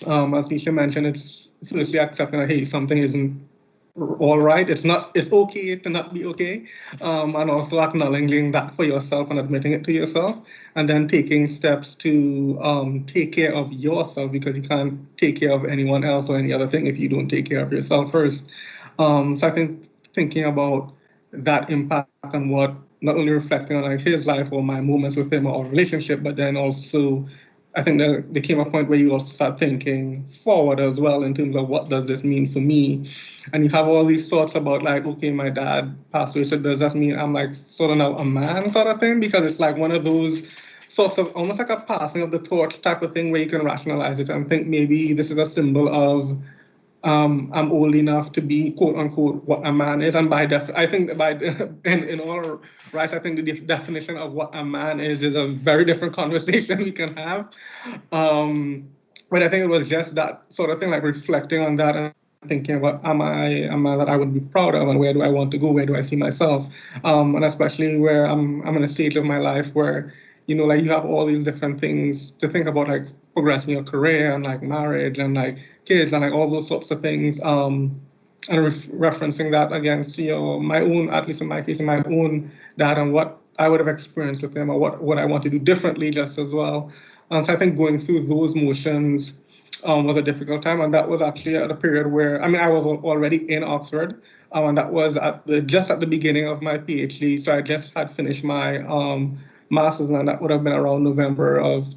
as Neisha mentioned, it's firstly accepting that, hey, something isn't all right. It's okay to not be okay, and also acknowledging that for yourself and admitting it to yourself, and then taking steps to take care of yourself, because you can't take care of anyone else or any other thing if you don't take care of yourself first. So I think thinking about that impact and what, not only reflecting on his life or my moments with him or our relationship, but then also I think there came a point where you also start thinking forward as well in terms of what does this mean for me? And you have all these thoughts about like, okay, my dad passed away, so does that mean I'm like sort of now a man sort of thing? Because it's like one of those sorts of almost like a passing of the torch type of thing where you can rationalize it and think maybe this is a symbol of I'm old enough to be quote unquote what a man is. And I think in all rights, I think the definition of what a man is a very different conversation we can have. But I think it was just that sort of thing, like reflecting on that and thinking about, am I a man that I would be proud of, and where do I want to go? Where do I see myself? And especially where I'm in a stage of my life where, like you have all these different things to think about, like progressing your career and like marriage and like kids and like all those sorts of things. And referencing that against, my own, at least in my case, my own dad and what I would have experienced with him or what I want to do differently just as well. So I think going through those motions was a difficult time. And that was actually at a period where, I was already in Oxford. And that was just at the beginning of my PhD. So I just had finished my master's, and that would have been around November of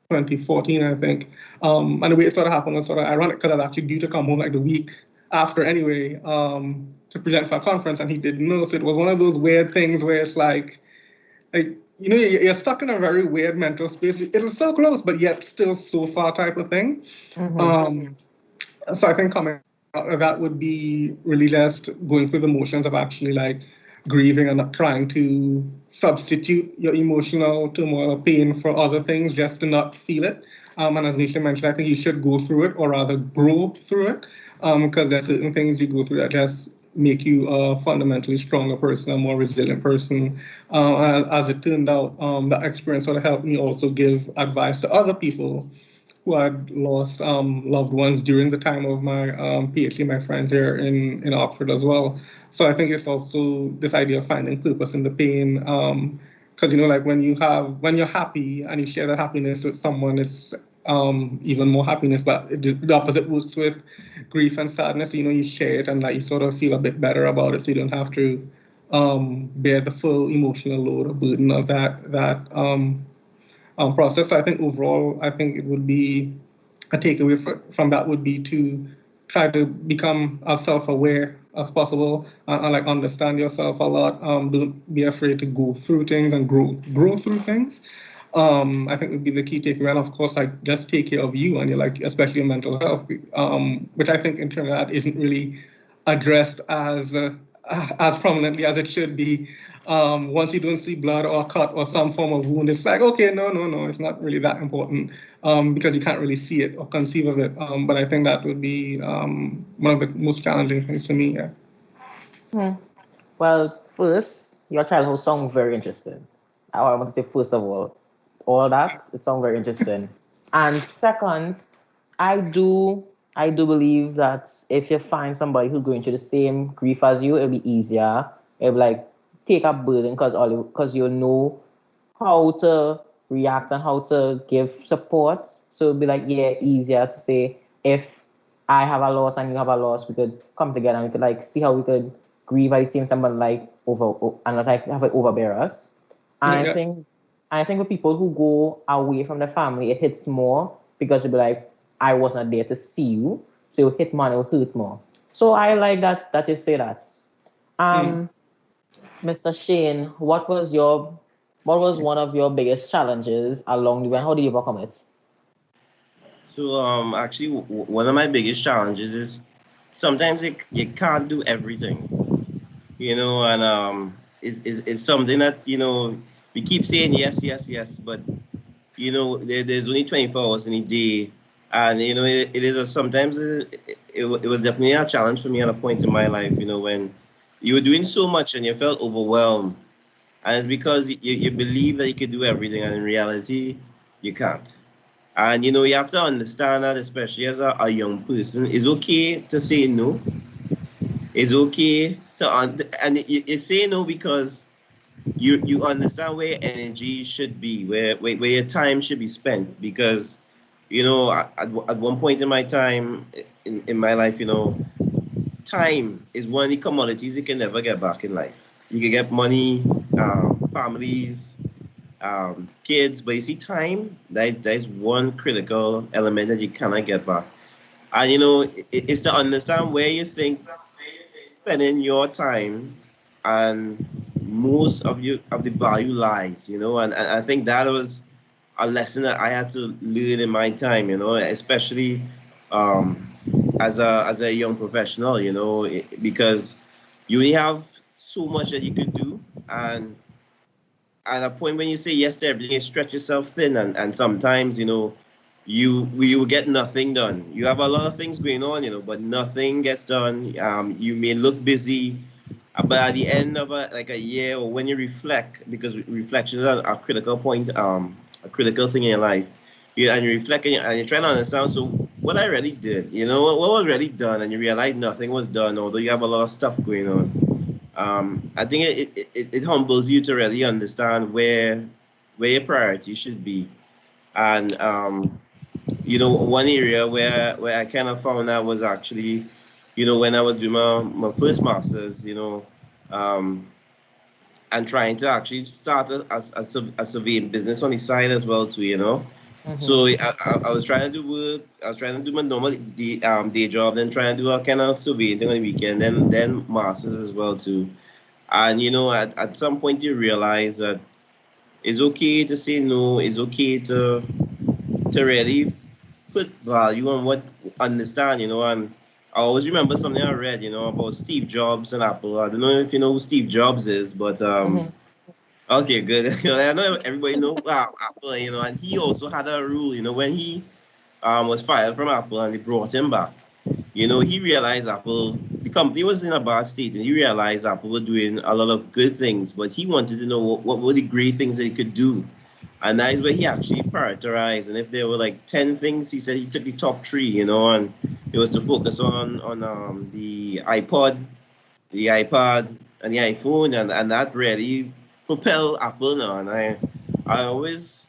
2014, I think. And the way it sort of happened was sort of ironic, because I was actually due to come home like the week after anyway to present for a conference, and he didn't know. So it was one of those weird things where it's like you're stuck in a very weird mental space. It was so close, but yet still so far type of thing. Mm-hmm. So I think coming out of that would be really just going through the motions of actually like grieving and not trying to substitute your emotional turmoil or pain for other things just to not feel it. And as Neisha mentioned, I think you should go through it, or rather grow through it, because there's certain things you go through that just make you a fundamentally stronger person, a more resilient person. As it turned out, that experience sort of helped me also give advice to other people who had lost loved ones during the time of my PhD, my friends here in Oxford as well. So I think it's also this idea of finding purpose in the pain. Because, like when you're happy and you share that happiness with someone, it's even more happiness, but the opposite works with grief and sadness. You share it and like you sort of feel a bit better about it, so you don't have to bear the full emotional load or burden of that process. So I think overall, I think it would be a takeaway from that would be to try to become as self-aware as possible and like understand yourself a lot. Don't be afraid to go through things and grow through things. I think would be the key takeaway. And of course, like just take care of you and your especially your mental health, which I think in Trinidad isn't really addressed as prominently as it should be. Once you don't see blood or cut or some form of wound, it's like, okay, no, it's not really that important because you can't really see it or conceive of it. But I think that would be one of the most challenging things to me. Yeah. Well, first, your childhood sounds very interesting. I want to say, first of all that, it sounds very interesting. And second, I do believe that if you find somebody who's going through the same grief as you, it'll be easier. It'll be like take a burden because you'll know how to react and how to give support. So it'll be like, yeah, easier to say if I have a loss and you have a loss, we could come together and we could like see how we could grieve at the same time and like and like have it overbear us. And Yeah. I think with people who go away from the family, it hits more because you'll be like, I wasn't there to see you, so it'll hit more and it'll hurt more. So I like that you say that. Mr. Shane, what was one of your biggest challenges along the way and how did you overcome it? So actually, one of my biggest challenges is sometimes you can't do everything, and it's something that we keep saying yes, but there's only 24 hours in a day, and it is sometimes it was definitely a challenge for me at a point in my life, when you were doing so much and you felt overwhelmed, and it's because you believe that you can do everything, and in reality, you can't. And you have to understand that, especially as a young person, it's okay to say no. It's okay and you say no because you understand where your energy should be, where your time should be spent. Because at one point in my time in my life, time is one of the commodities you can never get back in life. You can get money, families, kids, but you see, time, that is one critical element that you cannot get back. And it's to understand where you think spending your time and most of the value lies, and I think that was a lesson that I had to learn in my time, especially as a young professional, because you only have so much that you could do, and at a point when you say yes to everything, you stretch yourself thin, and sometimes you will get nothing done. You have a lot of things going on, but nothing gets done. You may look busy, but at the end of a year, or when you reflect, because reflection is a critical point, a critical thing in your life. And you reflect and you're trying to understand, so what I really did, what was really done, and you realize nothing was done, although you have a lot of stuff going on. I think it humbles you to really understand where your priority should be. And one area where I kind of found that was actually, when I was doing my first master's, and trying to actually start a surveying business on the side as well too, So I was trying to do work. I was trying to do my normal day job, then trying to do a kind of surveying thing on the weekend, then masters as well too. And at some point you realize that it's okay to say no. It's okay to really put value on what understand. And I always remember something I read, about Steve Jobs and Apple. I don't know if you know who Steve Jobs is, but okay, good. I know everybody know Apple, and he also had a rule, when he was fired from Apple and they brought him back. He realized Apple, the company was in a bad state, and he realized Apple were doing a lot of good things, but he wanted to know what were the great things that he could do. And that is where he actually prioritized. And if there were like 10 things, he said he took the top 3, you know, and it was to focus on the iPod, the iPad, and the iPhone, and that really propelled Apple now. And I always,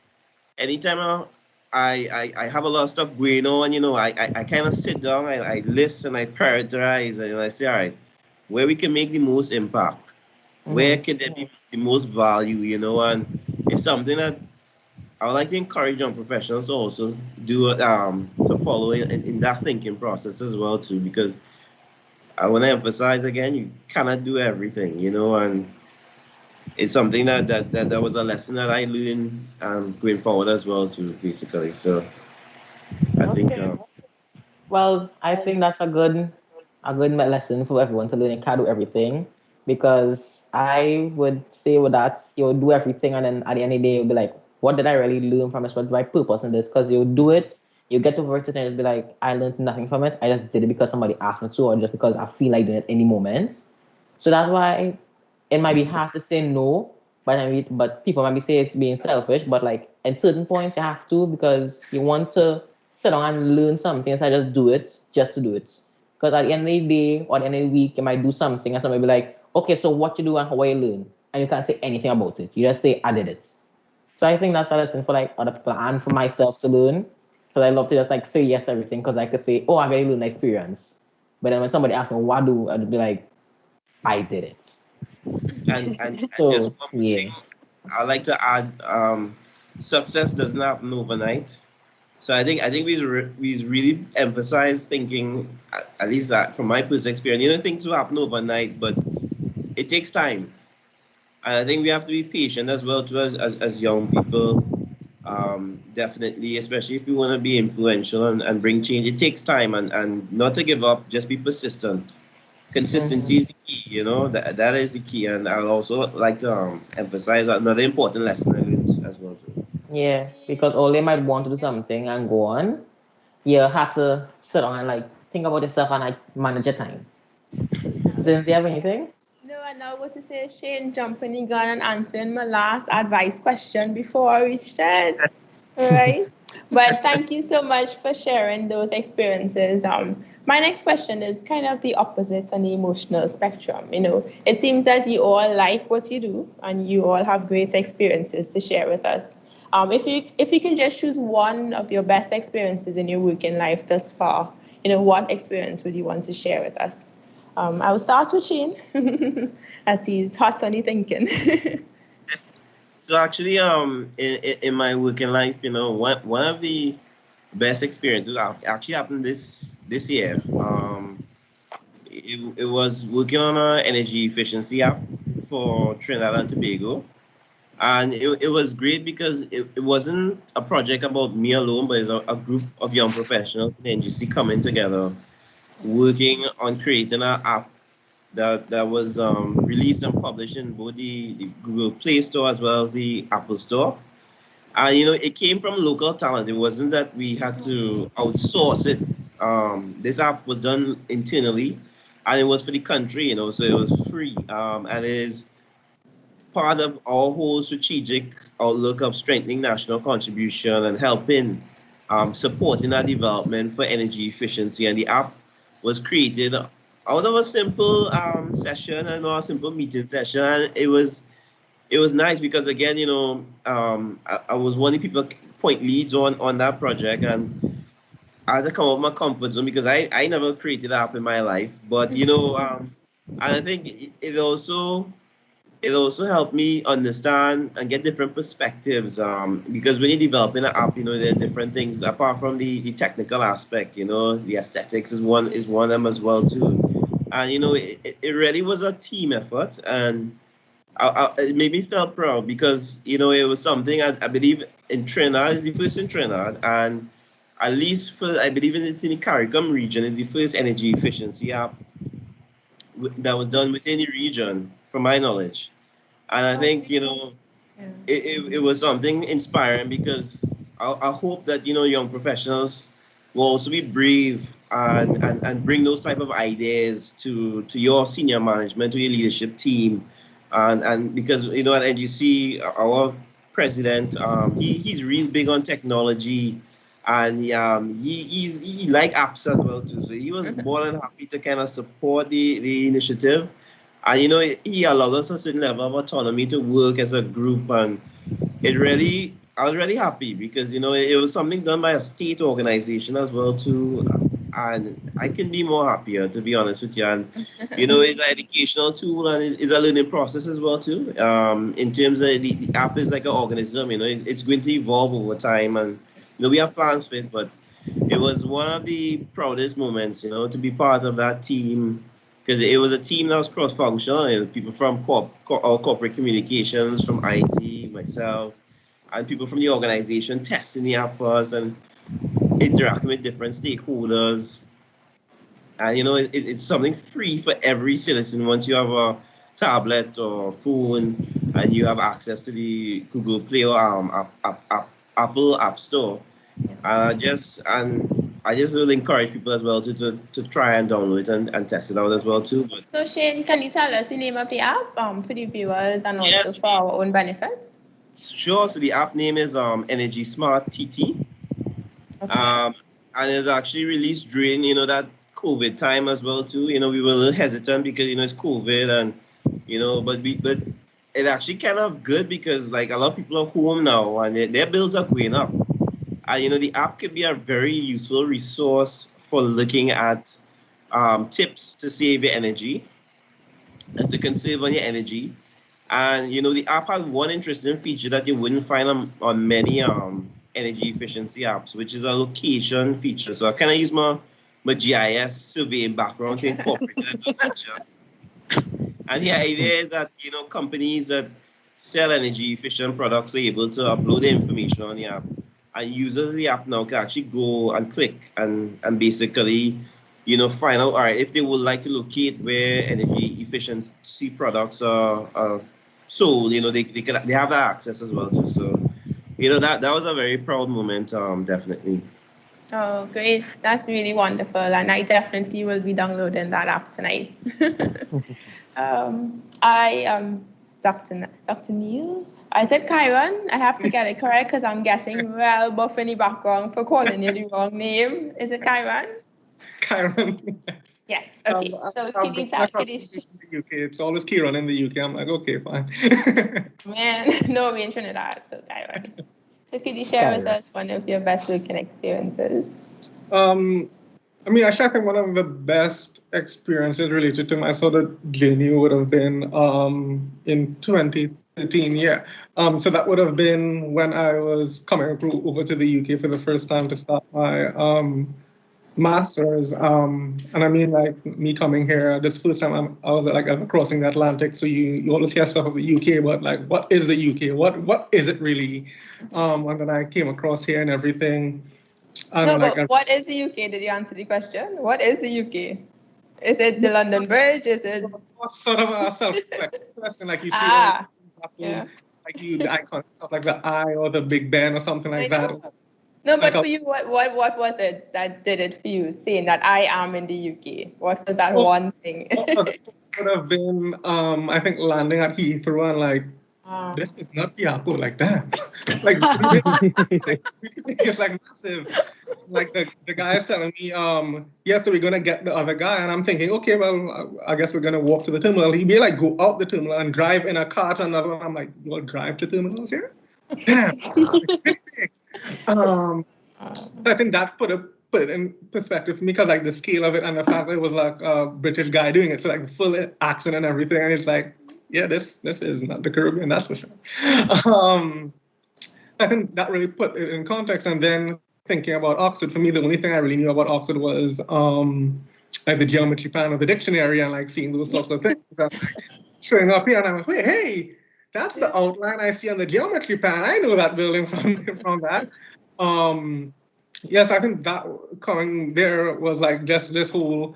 anytime I have a lot of stuff going on, you know, I kind of sit down, I list and I prioritize, and I say, all right, where we can make the most impact, where can there be the most value, you know, and it's something that I would like to encourage young professionals to also do to follow in that thinking process as well too, because I want to emphasize again, you cannot do everything, you know, and it's something that was a lesson that I learned going forward as well too, basically. So I think. Well, I think that's a good lesson for everyone to learn. You can't do everything, because I would say with that you'll do everything, and then at the end of the day you'll be like, what did I really learn from this? What's my purpose in this? Because you'll do it, you get to work it, and it'll be like, I learned nothing from it. I just did it because somebody asked me to, or just because I feel like doing it any moment. So that's why it might be hard to say no, but people might be saying it's being selfish. But like at certain points you have to, because you want to sit down and learn something, so I just do it just to do it. Because at the end of the day or at the end of the week, you might do something and somebody be like, okay, so what you do and how you learn? And you can't say anything about it. You just say, I did it. So I think that's a lesson for like other people and for myself to learn. Because I love to just like say yes to everything, because I could say, oh, I really learned the experience. But then when somebody asks me, what do? I'd be like, I did it. And So, just one more thing I like to add, success doesn't happen overnight. So I think we really emphasize thinking, at least from my personal experience, you know, things will happen overnight, but it takes time. And I think we have to be patient as well too, as young people. Definitely, especially if you want to be influential and bring change, it takes time, and not to give up, just be persistent. Consistency is the key, you know, that is the key. And I would also like to emphasize another important lesson I learned as well too. Yeah, because all they might want to do something and go on, you have to sit down and like think about yourself and like manage your time. Didn't you have anything? No, I now go to say Shane jumping the gun and answering my last advice question before I reached it. All right. But thank you so much for sharing those experiences. My next question is kind of the opposite on the emotional spectrum. You know, it seems that you all like what you do and you all have great experiences to share with us. If you can just choose one of your best experiences in your working life thus far, you know, what experience would you want to share with us? I will start with Shane, as he's hot on the thinking. So actually, in my working life, you know, one of the best experiences actually happened this year. It was working on an energy efficiency app for Trinidad and Tobago. And it was great because it wasn't a project about me alone, but it's a group of young professionals in the NGC coming together, working on creating an app that was released and published in both the Google Play Store as well as the Apple Store. And, you know, it came from local talent. It wasn't that we had to outsource it. This app was done internally, and it was for the country, you know, so it was free. And it is part of our whole strategic outlook of strengthening national contribution and helping supporting our development for energy efficiency. And the app was created out of a simple session and a simple meeting session. And it was nice because, again, you know, I was one of the people point leads on that project, and I had to come out of my comfort zone because I never created an app in my life. But, you know, and I think it also helped me understand and get different perspectives. Because when you're developing an app, you know, there are different things apart from the technical aspect. You know, the aesthetics is one of them as well too. And you know, it really was a team effort, and it made me feel proud because, you know, it was something I believe in Trinidad is the first in Trinidad, and at least for I believe in the CARICOM region is the first energy efficiency app that was done within the region, from my knowledge. And I think, you know, it was something inspiring because I hope that, you know, young professionals will also be brave and bring those type of ideas to your senior management, to your leadership team. And because, you know, at NGC, president. He's real big on technology, and he like apps as well too. So he was more than happy to kind of support the initiative, and he allowed us a certain level of autonomy to work as a group, and I was really happy because it was something done by a state organization as well too, and I can be more happier, to be honest with you. And it's an educational tool and it's a learning process as well too. In terms of the app is like an organism, it's going to evolve over time, and we have plans for it. But it was one of the proudest moments, to be part of that team, because it was a team that was cross-functional. People from corporate communications, from IT, myself, and people from the organization testing the app for us and interacting with different stakeholders. And it's something free for every citizen once you have a tablet or phone and you have access to the Google Play or Apple App Store. I just really encourage people as well to try and download it and test it out as well too. But so Shane, can you tell us the name of the app for the viewers and also for our own benefit? Sure. So the app name is eNRgy Smart TT. Okay. And it's actually released during that COVID time as well too. We were a little hesitant because it's COVID and but it actually kind of good because like a lot of people are home now and their bills are going up. And the app can be a very useful resource for looking at tips to save your energy and to conserve on your energy. And the app has one interesting feature that you wouldn't find on many energy efficiency apps, which is a location feature. So I kind of use my GIS surveying background to incorporate this feature. And the idea is that companies that sell energy efficient products are able to upload the information on the app, and users of the app now can actually go and click and basically find out, all right, if they would like to locate where energy efficiency products are sold, they have that access as well too. So that was a very proud moment, definitely. Oh, great. That's really wonderful. And I definitely will be downloading that app tonight. I am Dr. Neale. I said Kiron. I have to get it correct because I'm getting well buff in the background for calling you the wrong name. Is it Kiron? Kiron. Yes. Okay. So can you tell the UK? It's always Kiron in the UK. I'm like, okay, fine. Man, no, we're in Trinidad, so Kiron. So could you share with us one of your best working experiences? Actually, I think one of the best experiences related to my sort of journey would have been in 2013, yeah. So that would have been when I was coming over to the UK for the first time to start my master's. And like me coming here, this first time I was like crossing the Atlantic. So you always hear stuff of the UK, but like, what is the UK? What is it really? And then I came across here and everything. No, but what is the UK? Did you answer the question? What is the UK? Is it the London Bridge? Is it sort of a self-question, like you see, like the icon, stuff like the eye or the Big Ben or something like that. No, but for you, what was it that did it for you? Saying that I am in the UK. What was that one thing? It would have been, I think, landing at Heathrow and like, this is not the airport like that. Like, it's like massive. Like the guy is telling me, so we're gonna get the other guy, and I'm thinking, okay, well, I guess we're gonna walk to the terminal. He'd be like, go out the terminal and drive in a car to another one. I'm like, you'll drive to terminals here? Damn. So I think that put it in perspective for me, because like the scale of it and the fact that it was like a British guy doing it, so like the full accent and everything, and it's like, yeah, this is not the Caribbean, that's for sure. I think that really put it in context. And then thinking about Oxford, for me, the only thing I really knew about Oxford was like the geometry plan of the dictionary and like seeing those sorts of things. And showing up here and I'm like, wait, hey, that's the outline I see on the geometry plan. I know that building from that. Yes, I think that coming there was like just this whole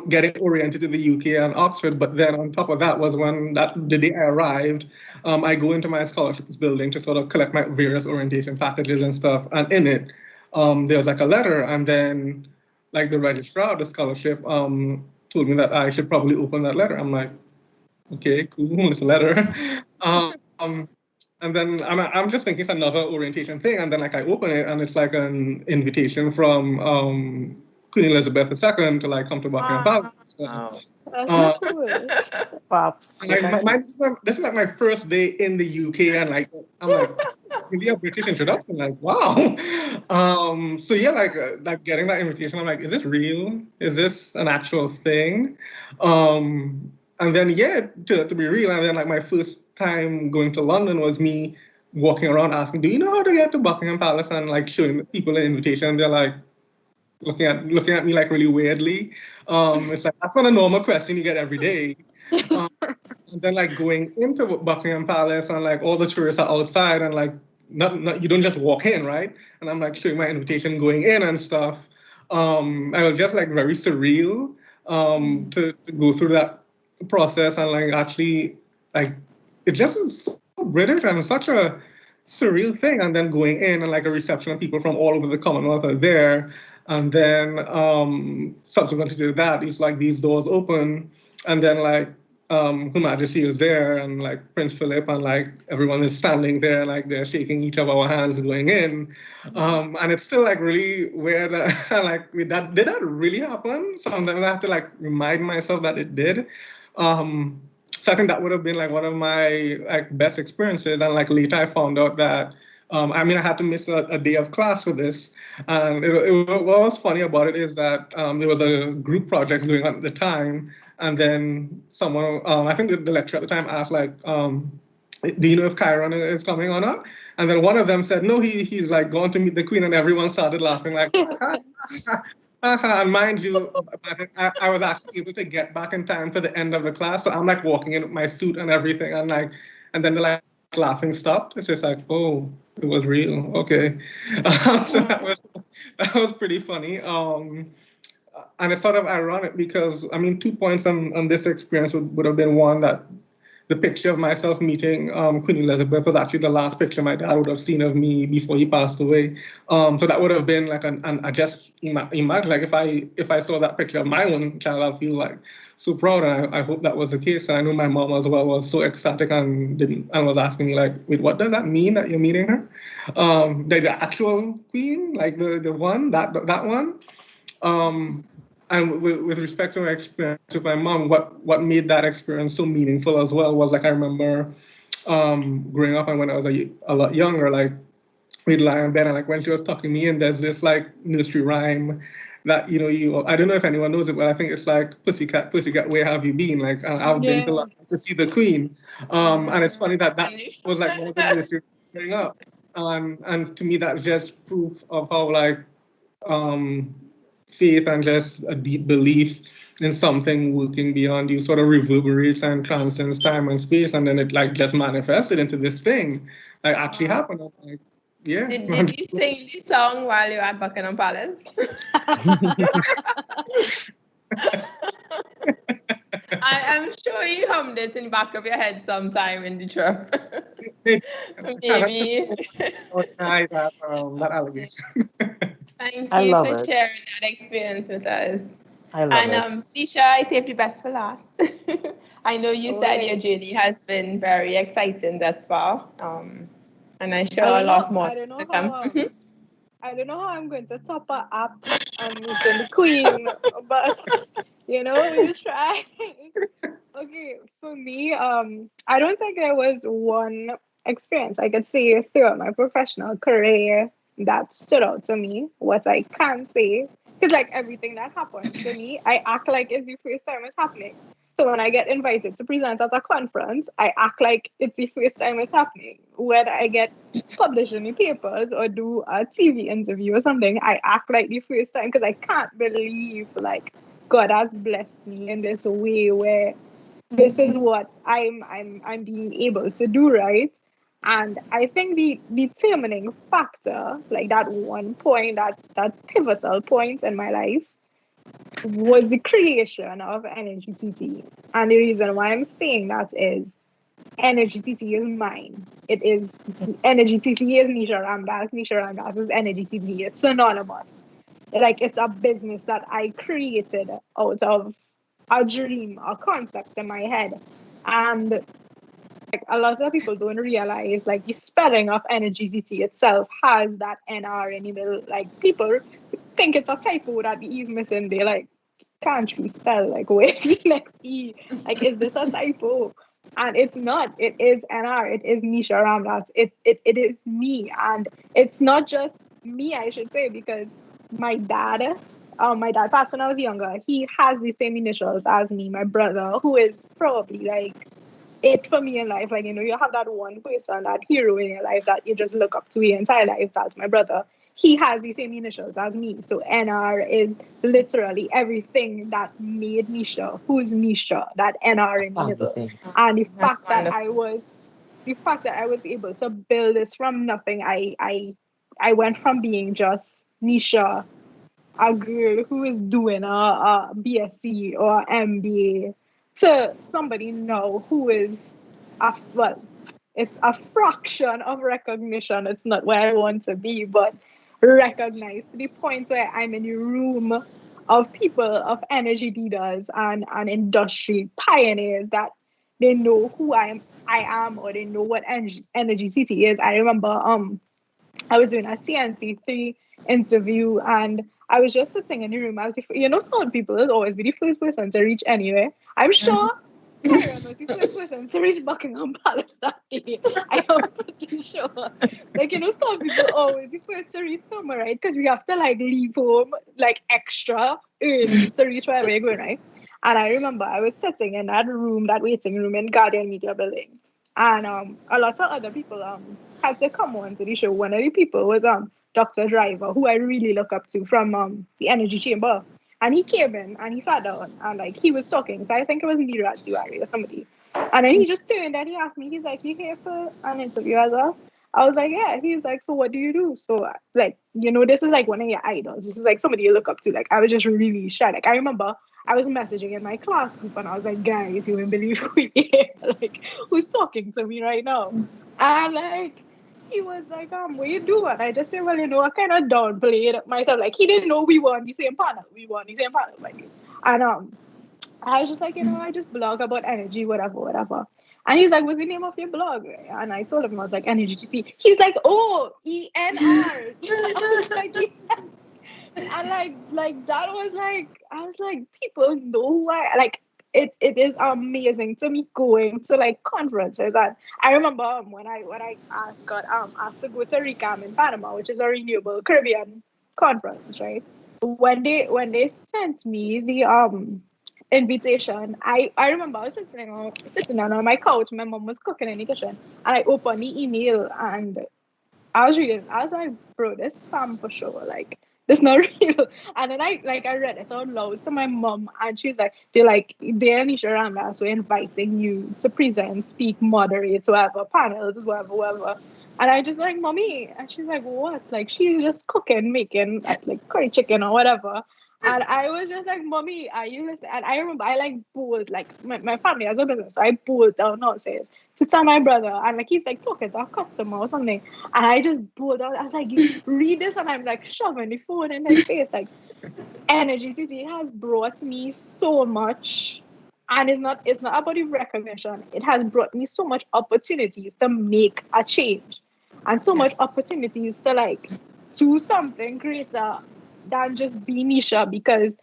getting oriented to the UK and Oxford, but then on top of that was when the day I arrived, I go into my scholarships building to sort of collect my various orientation packages and stuff, and in it, there was like a letter, and then like the registrar of the scholarship told me that I should probably open that letter. I'm like, okay, cool, it's a letter. And then I'm just thinking it's another orientation thing. And then like I open it and it's like an invitation from Queen Elizabeth II to like come to Buckingham Palace. Wow. That's cool. Pops. This is like my first day in the UK, and like I'm like really a British introduction, like wow. So yeah, like getting that invitation, I'm like, is this real? Is this an actual thing? And then yeah, it turned out to be real. And then like my first time going to London was me walking around asking, do you know how to get to Buckingham Palace? And like showing people the invitation, and they're like looking at me like really weirdly. It's like that's not a normal question you get every day. And then like going into Buckingham Palace and like all the tourists are outside and like not you don't just walk in, right? And I'm like showing my invitation going in and stuff. I was just like very surreal to go through that process, and like actually like it just was so British and such a surreal thing. And then going in and like a reception of people from all over the Commonwealth are there. And then subsequently to that, it's like these doors open, and then like Her Majesty is there, and like Prince Philip, and like everyone is standing there, like they're shaking each of our hands going in, and it's still like really weird. Like did that really happen? Sometimes I have to like remind myself that it did. So I think that would have been like one of my like best experiences. And like later I found out that I had to miss a day of class for this. And what was funny about it is that there was a group project going on at the time. And then someone, I think the lecturer at the time asked like, do you know if Kiron is coming or not? And then one of them said, no, he's like gone to meet the Queen, and everyone started laughing like, and mind you, I was actually able to get back in time for the end of the class. So I'm like walking in with my suit and everything, and then the like laughing stopped. It's just like, oh, it was real. Okay. So that was pretty funny. And it's sort of ironic because 2 points on this experience would have been one, that the picture of myself meeting Queen Elizabeth was actually the last picture my dad would have seen of me before he passed away. So that would have been like I just imagine like if I saw that picture of my own child, I'd feel like so proud, and I hope that was the case. And I know my mom as well was so ecstatic and was asking me like, wait, what does that mean that you're meeting her? The actual Queen, like the one that one. And with respect to my experience with my mom, what made that experience so meaningful as well was like I remember growing up, and when I was a lot younger, like we'd lie in bed, and like when she was tucking me in, there's this like nursery rhyme that I don't know if anyone knows it, but I think it's like pussycat, where have you been? Like I've been to see the Queen, and it's funny that was like one of the nursery growing up, and to me that's just proof of how like faith and just a deep belief in something working beyond you sort of reverberates and transcends time and space, and then it like just manifested into this thing like actually happened. I'm like, yeah. Did you sing the song while you were at Buckingham Palace? I'm sure you hummed it in the back of your head sometime in the trip. Maybe. That allegation. Thank you for sharing that experience with us. I love it. Neisha, I saved the best for last. I know you said your journey has been very exciting thus far. And I'm sure a lot more to come. I don't know how I'm going to top her up and meeting the Queen, but we'll try. Okay, for me, I don't think there was one experience I could say throughout my professional career that stood out to me. What I can say, because like everything that happens to me, I act like it's the first time it's happening. So when I get invited to present at a conference, I act like it's the first time it's happening. When I get published in the papers or do a TV interview or something, I act like the first time, because I can't believe like God has blessed me in this way where this is what I'm being able to do, right? And I think the determining factor, like that one point, that pivotal point in my life, was the creation of eNRgy TT. And the reason why I'm saying that is eNRgy TT is mine. It is eNRgy TT is Neisha Ramdass. Neisha Ramdass is eNRgy TT. It's synonymous. Like it's a business that I created out of a dream, a concept in my head. And a lot of people don't realize like the spelling of eNRgy itself has that NR in the middle. Like people think it's a typo that the E is missing. They like, can't you spell? Like, where's the next E? Like, is this a typo? And it's not. It is NR. It is Neisha Ramdass. It is me. And it's not just me, I should say, because my dad passed when I was younger. He has the same initials as me, my brother, who is probably like it for me in life. Like, you know, you have that one person, that hero in your life that you just look up to your entire life. That's my brother. He has the same initials as me. So NR is literally everything that made Misha, who's Misha, that NR in the middle. And the fact that I was able to build this from nothing, I went from being just Nisha, a girl who is doing a BSc or MBA, to somebody now who is it's a fraction of recognition. It's not where I want to be, but recognized to the point where I'm in a room of people, of energy leaders and industry pioneers that they know who I am, or they know what energy city is. I remember I was doing a CNC3 interview, and I was just sitting in the room. I was, you know, some people will always be the first person to reach anyway. I'm sure Kiron was the first person to reach Buckingham Palace that day. I am pretty sure. Like, you know, some people always the first to reach somewhere, right? Because we have to like leave home like extra early to reach wherever you're going, right? And I remember I was sitting in that room, that waiting room in Guardian Media Building. And a lot of other people had to come on to the show. One of the people was Dr. Driver, who I really look up to from the Energy Chamber. And he came in and he sat down and like he was talking. So I think it was Neale or somebody. And then he just turned and he asked me, he's like, "You here for an interview as well?" I was like, "Yeah." He's like, "So what do you do?" So like, you know, this is like one of your idols. This is like somebody you look up to. Like I was just really shy. Like I remember I was messaging in my class group and I was like, "Guys, you won't believe who here, like who's talking to me right now." And like he was like, "What you do?" And I just said, "Well, you know, I kind of downplayed myself." Like he didn't know we were on the same panel. We were on the same panel, like, and I was just like, you know, I just blog about energy, whatever. And he was like, "What's the name of your blog?" And I told him I was like, eNRgy. He's like, "Oh, eNR." I was like, "Yes." And like that was like, I was like, people know who I like. It is amazing to me going to like conferences. And I remember when I got asked to go to RECAM in Panama, which is a renewable Caribbean conference, right? When they sent me the invitation, I remember I was sitting down on my couch. My mom was cooking in the kitchen, and I opened the email and I was reading. I was like, "Bro, this spam for sure. Like, this not real." And then I read it out loud to my mom, and she was like, "Dear Neisha Ramdass, we're inviting you to present, speak, moderate, whatever, panels, whatever." And I just like, "Mommy," and she's like, "What?" Like she's just cooking, making like curry chicken or whatever. And I was just like, "Mommy, are you listening?" And I remember I like bold, like my family has a business, so I bold down downstairs to tell my brother, and like he's like talking to a customer or something, and I just bold out. I was like, "Read this," and I'm like shoving the phone in his face. Like eNRgy has brought me so much, and it's not about the recognition. It has brought me so much opportunities to make a change, and so much opportunities to like do something greater than just be Misha. Because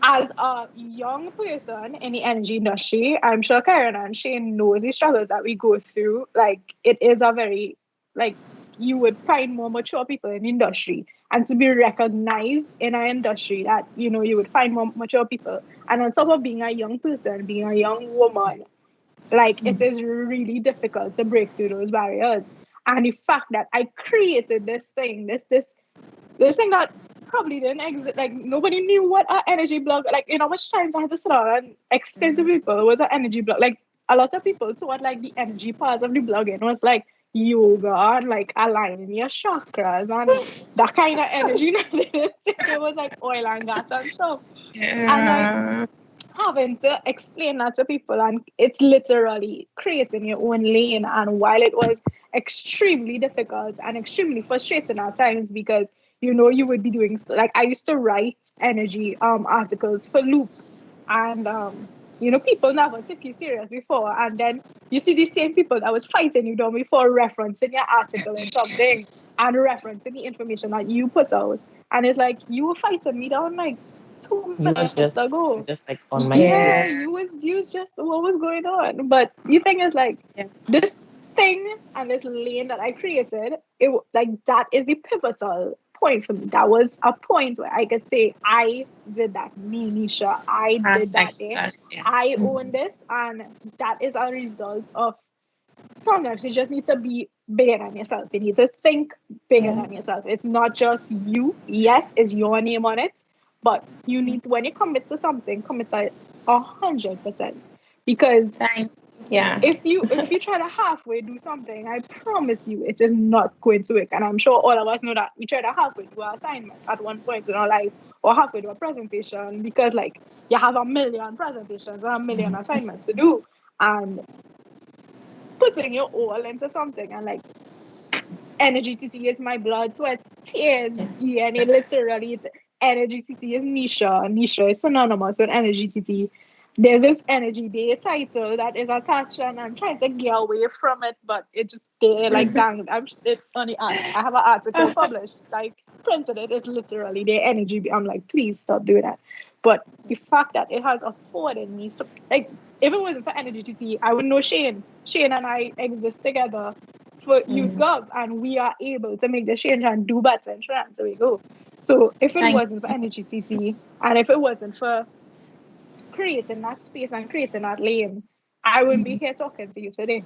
as a young person in the energy industry, I'm sure Kiron and Shane knows the struggles that we go through. Like it is a very, like, you would find more mature people in the industry, and to be recognized in our industry that, you know, you would find more mature people. And on top of being a young person, being a young woman, like it is really difficult to break through those barriers. And the fact that I created this thing, this thing that probably didn't exist, like nobody knew what an energy blog, like, you know, much times I had to sit down and explain to people what's an energy blog. Like a lot of people thought like the energy parts of the blogging was like yoga and like aligning your chakras and that kind of energy. It was like oil and gas and stuff. And like having to explain that to people, and it's literally creating your own lane. And while it was extremely difficult and extremely frustrating at times, because, you know, you would be doing like I used to write energy articles for Loop, and people never took you serious before, and then you see these same people that was fighting you down before referencing your article and something and referencing the information that you put out, and it's like you were fighting me down like 2 minutes ago. Just like on my yeah, you was just what was going on. But the thing is like this thing and this lane that I created, that is the pivotal point for me. That was a point where I could say I did that. Me, Neisha, I did that day. I own this, and that is a result of sometimes you just need to be bigger than yourself. You need to think bigger than yourself. It's not just you. Yes, it's your name on it, but you need to, when you commit to something, commit to 100%. Because if you try to halfway do something, I promise you it is not going to work. And I'm sure all of us know that we try to halfway do our assignment at one point in our life, or halfway do a presentation, because like you have a million presentations and a million assignments to do, and putting your all into something, and like energy TT is my blood, sweat, tears, DNA, literally. Energy TT is Neisha. Neisha is synonymous with energy TT. There's this energy day title that is attached, and I'm trying to get away from it, but it just there like dang. I have an article published, like printed it. It's literally their energy. I'm like, please stop doing that. But the fact that it has afforded me, so like, if it wasn't for energy TT, I would know Shane. Shane and I exist together for Youth Gov, and we are able to make the change and do better in Trinidad. So we go. So if it wasn't for energy TT, and if it wasn't for creating that space and creating that lane, I wouldn't be here talking to you today.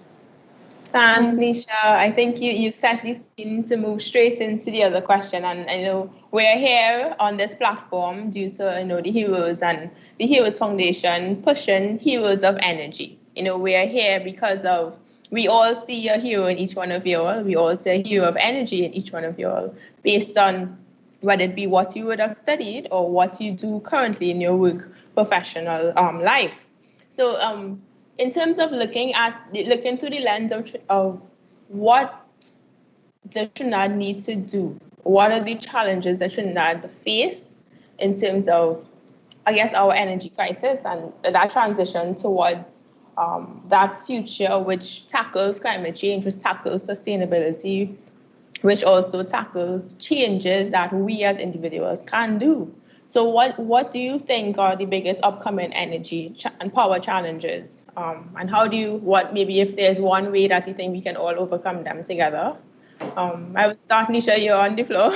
Thanks, Neisha. I think you've set the scene to move straight into the other question. And I know we're here on this platform due to the Heroes and the Heroes Foundation pushing Heroes of Energy. We are here because we all see a hero in each one of you all. We all see a hero of energy in each one of you all, based on whether it be what you would have studied or what you do currently in your work professional life. So in terms of looking through the lens of what does Trinidad need to do, what are the challenges that Trinidad face in terms of, I guess, our energy crisis and that transition towards that future which tackles climate change, which tackles sustainability, which also tackles changes that we as individuals can do. So what do you think are the biggest upcoming energy and power challenges? And how do you, maybe if there's one way that you think we can all overcome them together? I would start, Neisha, you're on the floor.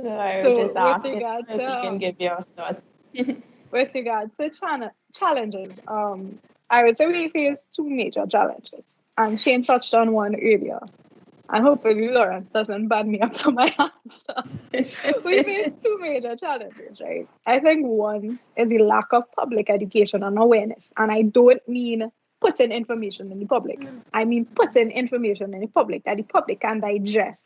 So with regards to, you can give your thoughts. With regards to challenges, I would say we face two major challenges. And Shane touched on one earlier. And hopefully Lawrence doesn't ban me up for my answer. We face two major challenges, right? I think one is the lack of public education and awareness. And I don't mean putting information in the public. I mean putting information in the public that the public can digest.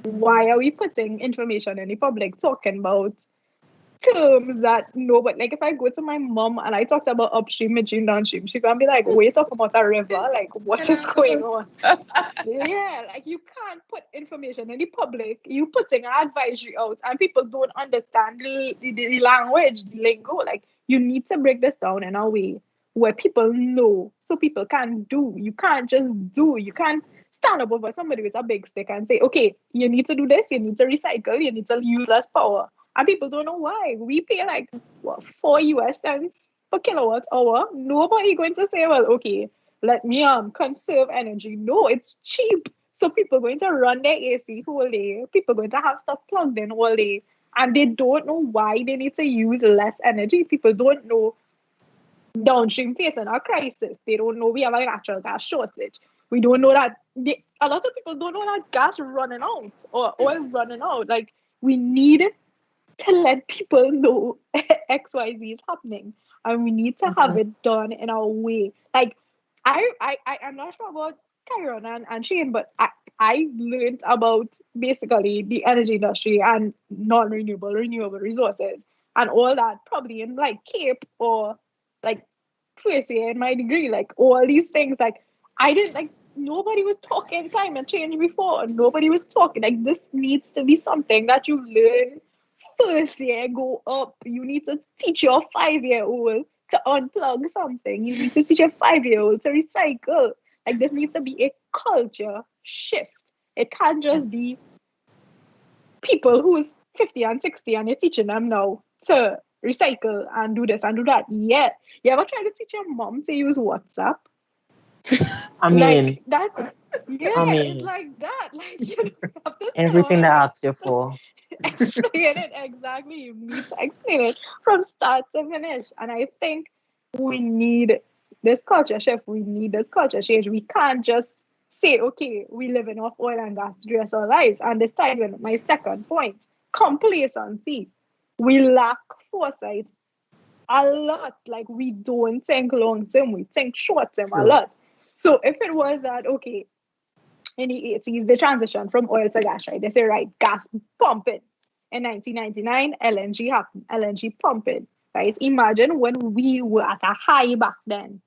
Why are we putting information in the public talking about terms that nobody, like if I go to my mom and I talked about upstream, midstream, downstream, she's gonna be like, we're talking about a river, like what is going on? Yeah, like you can't put information in the public, you putting an advisory out and people don't understand the language, the lingo. Like you need to break this down in a way where people know, so people can do. You can't just do, you can't stand up over somebody with a big stick and say, okay, you need to do this, you need to recycle, you need to use less power. And people don't know why. We pay like, what, $4 per kilowatt hour. Nobody going to say, well, okay, let me conserve energy. No, it's cheap. So people going to run their AC whole day. People going to have stuff plugged in all day. And they don't know why they need to use less energy. People don't know downstream facing a crisis. They don't know we have a natural gas shortage. We don't know that a lot of people don't know that gas running out or oil running out. Like we need to let people know XYZ is happening, and we need to have it done in a way. Like I'm not sure about Kiron and Shane, but I learned about basically the energy industry and non-renewable, renewable resources and all that probably in like CAPE or like first year in my degree, like all these things. Like I didn't like. Nobody was talking climate change before. Nobody was talking like this needs to be something that you learn first year, go up. You need to teach your 5-year-old to unplug something. You need to teach a 5-year-old to recycle. Like, this needs to be a culture shift. It can't just be people who's 50 and 60 and you're teaching them now to recycle and do this and do that. Yeah. You ever try to teach your mom to use WhatsApp? I mean, like that's it's like that. Like, you have to everything they ask you for. explain it exactly. You need to explain it from start to finish. And I think we need this culture shift. We need this culture change. We can't just say, okay, we live in off oil and gas the rest of our lives. And this ties with my second point, complacency. We lack foresight a lot. Like, we don't think long term, we think short term a lot. So if it was that, okay, in the 80s, they transitioned from oil to gas, right? They say, right, gas pumping. In 1999, LNG happened, LNG pumping, right? Imagine when we were at a high back then.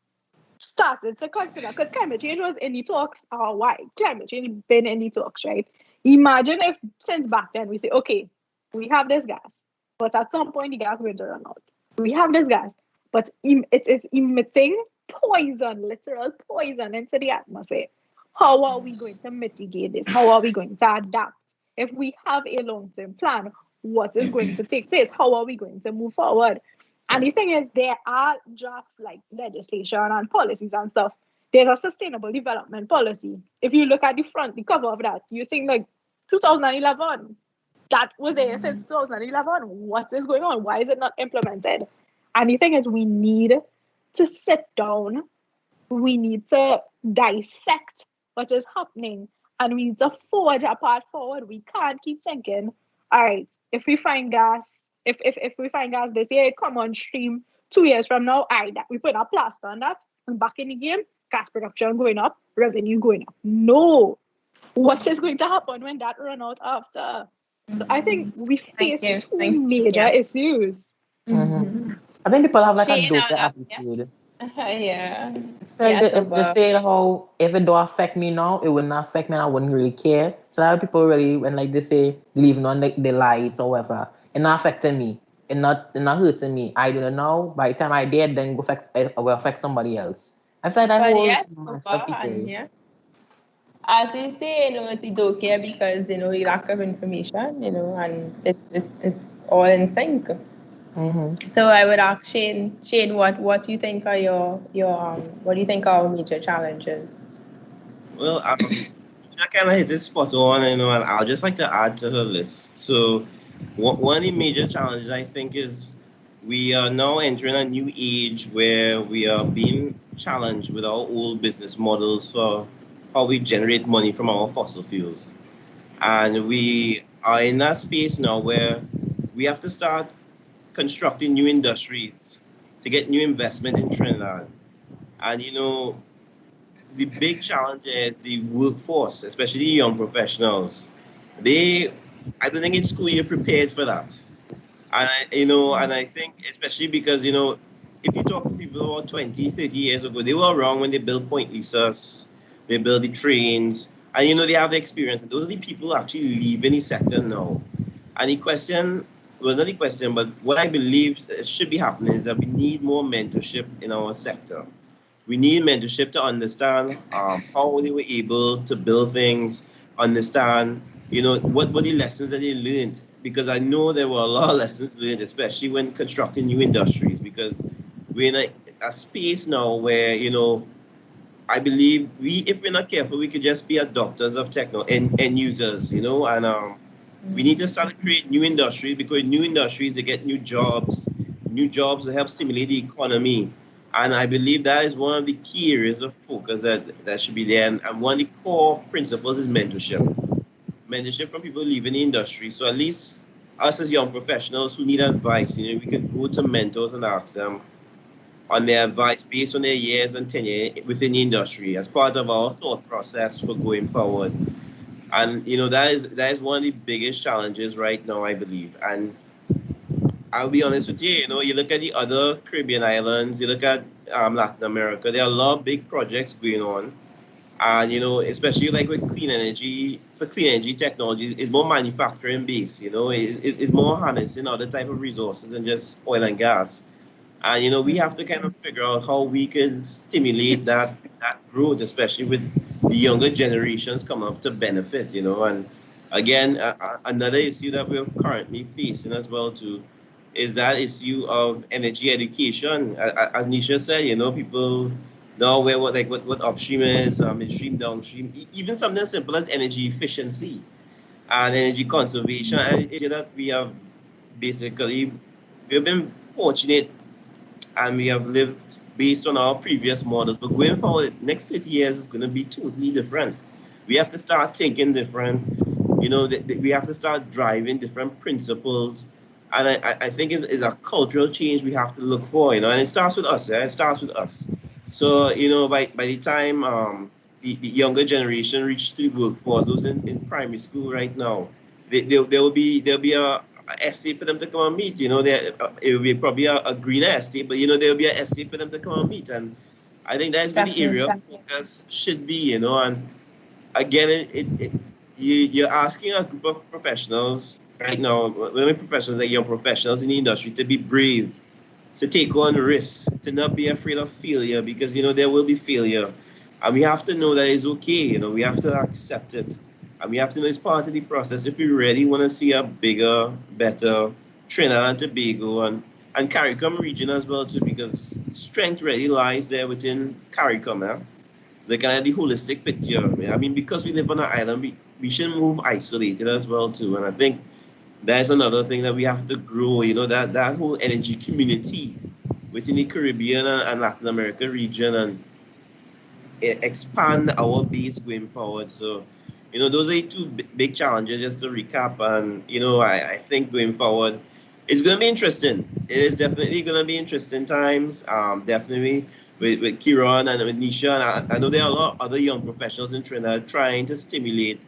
Started to consider, because climate change was in the talks. Why? Climate change been in the talks, right? Imagine if since back then we say, okay, we have this gas, but at some point the gas going to run out. We have this gas, but it is emitting poison, literal poison into the atmosphere. How are we going to mitigate this? How are we going to adapt? If we have a long-term plan, what is going to take place? How are we going to move forward? And the thing is, there are draft like legislation and policies and stuff. There's a sustainable development policy. If you look at the cover of that, you're seeing like 2011. That was there since 2011. What is going on? Why is it not implemented? And the thing is, we need to sit down. We need to dissect what is happening, and we need to forge a path forward. We can't keep thinking, all right, if we find gas, if we find gas this year, come on stream 2 years from now, all right, we put a plaster on that, and back in the game, gas production going up, revenue going up. No. What is going to happen when that run out after? So I think we face two major issues. Mm-hmm. I think people have like a dope attitude. Yeah. If they say how if it don't affect me now, it wouldn't affect me and I wouldn't really care. So a lot of people really, when like they say leaving on the lights or whatever, it's not affecting me. It's not hurting me. I don't know. By the time I did, then it will affect somebody else. I feel like that whole as we say, you don't care because you lack of information, and it's all in sync. Mm-hmm. So I would ask Shane, what do you think are what do you think are our major challenges? Well, I kind of hit this spot on, and I'll just like to add to her list. So one of the major challenges I think is we are now entering a new age where we are being challenged with our old business models for how we generate money from our fossil fuels. And we are in that space now where we have to start constructing new industries to get new investment in Trinidad. And the big challenge is the workforce, especially young professionals. I don't think in school you're prepared for that. And I think especially because, if you talk to people about 20, 30 years ago, they were around when they built Point Lisas, they build the trains, and they have the experience. Those are the people who actually leaving the sector now. And the question, well, not the question, but what I believe should be happening is that we need more mentorship in our sector. We need mentorship to understand how they were able to build things, understand, what were the lessons that they learned. Because I know there were a lot of lessons learned, especially when constructing new industries, because we're in a space now where, I believe if we're not careful, we could just be adopters of technology and end users, and we need to start to create new industries, because new industries, they get new jobs to help stimulate the economy. And I believe that is one of the key areas of focus that should be there. And one of the core principles is mentorship. Mentorship from people leaving the industry. So at least us as young professionals who need advice, we can go to mentors and ask them on their advice based on their years and tenure within the industry as part of our thought process for going forward. And that is one of the biggest challenges right now, I believe. And I'll be honest with you, you look at the other Caribbean islands, you look at Latin America, there are a lot of big projects going on. And, especially like with clean energy technologies, it's more manufacturing based, it's more harnessing other type of resources than just oil and gas. And we have to kind of figure out how we can stimulate that growth, especially with the younger generations coming up to benefit. And again, another issue that we're currently facing as well too is that issue of energy education. As Neisha said, people know what upstream is, midstream, downstream, even something as simple as energy efficiency and energy conservation. And it's that we've been fortunate and we have lived based on our previous models. But going forward, next 30 years is going to be totally different. We have to start thinking different. We have to start driving different principles. And I think it's a cultural change we have to look for, and it starts with us. It starts with us. So, by the time the younger generation reach the workforce, those in primary school right now, there'll be a estate for them to come and meet. It will be probably a greener estate, but there'll be an estate for them to come and meet. And I think that's where the area of focus should be. And again, you're asking a group of professionals right now, women professionals, like young professionals in the industry, to be brave, to take on risks, to not be afraid of failure, because there will be failure, and we have to know that it's okay. We have to accept it. And we have to know it's part of the process if we really want to see a bigger, better Trinidad and Tobago and CARICOM region as well too, because strength really lies there within CARICOM. The kind of the holistic picture. I mean, because we live on an island, we shouldn't move isolated as well too. And I think that's another thing that we have to grow. That whole energy community within the Caribbean and Latin America region, and expand our base going forward. So, those are the two big challenges, just to recap. And, I think going forward, it's going to be interesting. It is definitely going to be interesting times, definitely with Kiron and with Neisha. And I know there are a lot of other young professionals in Trinidad trying to stimulate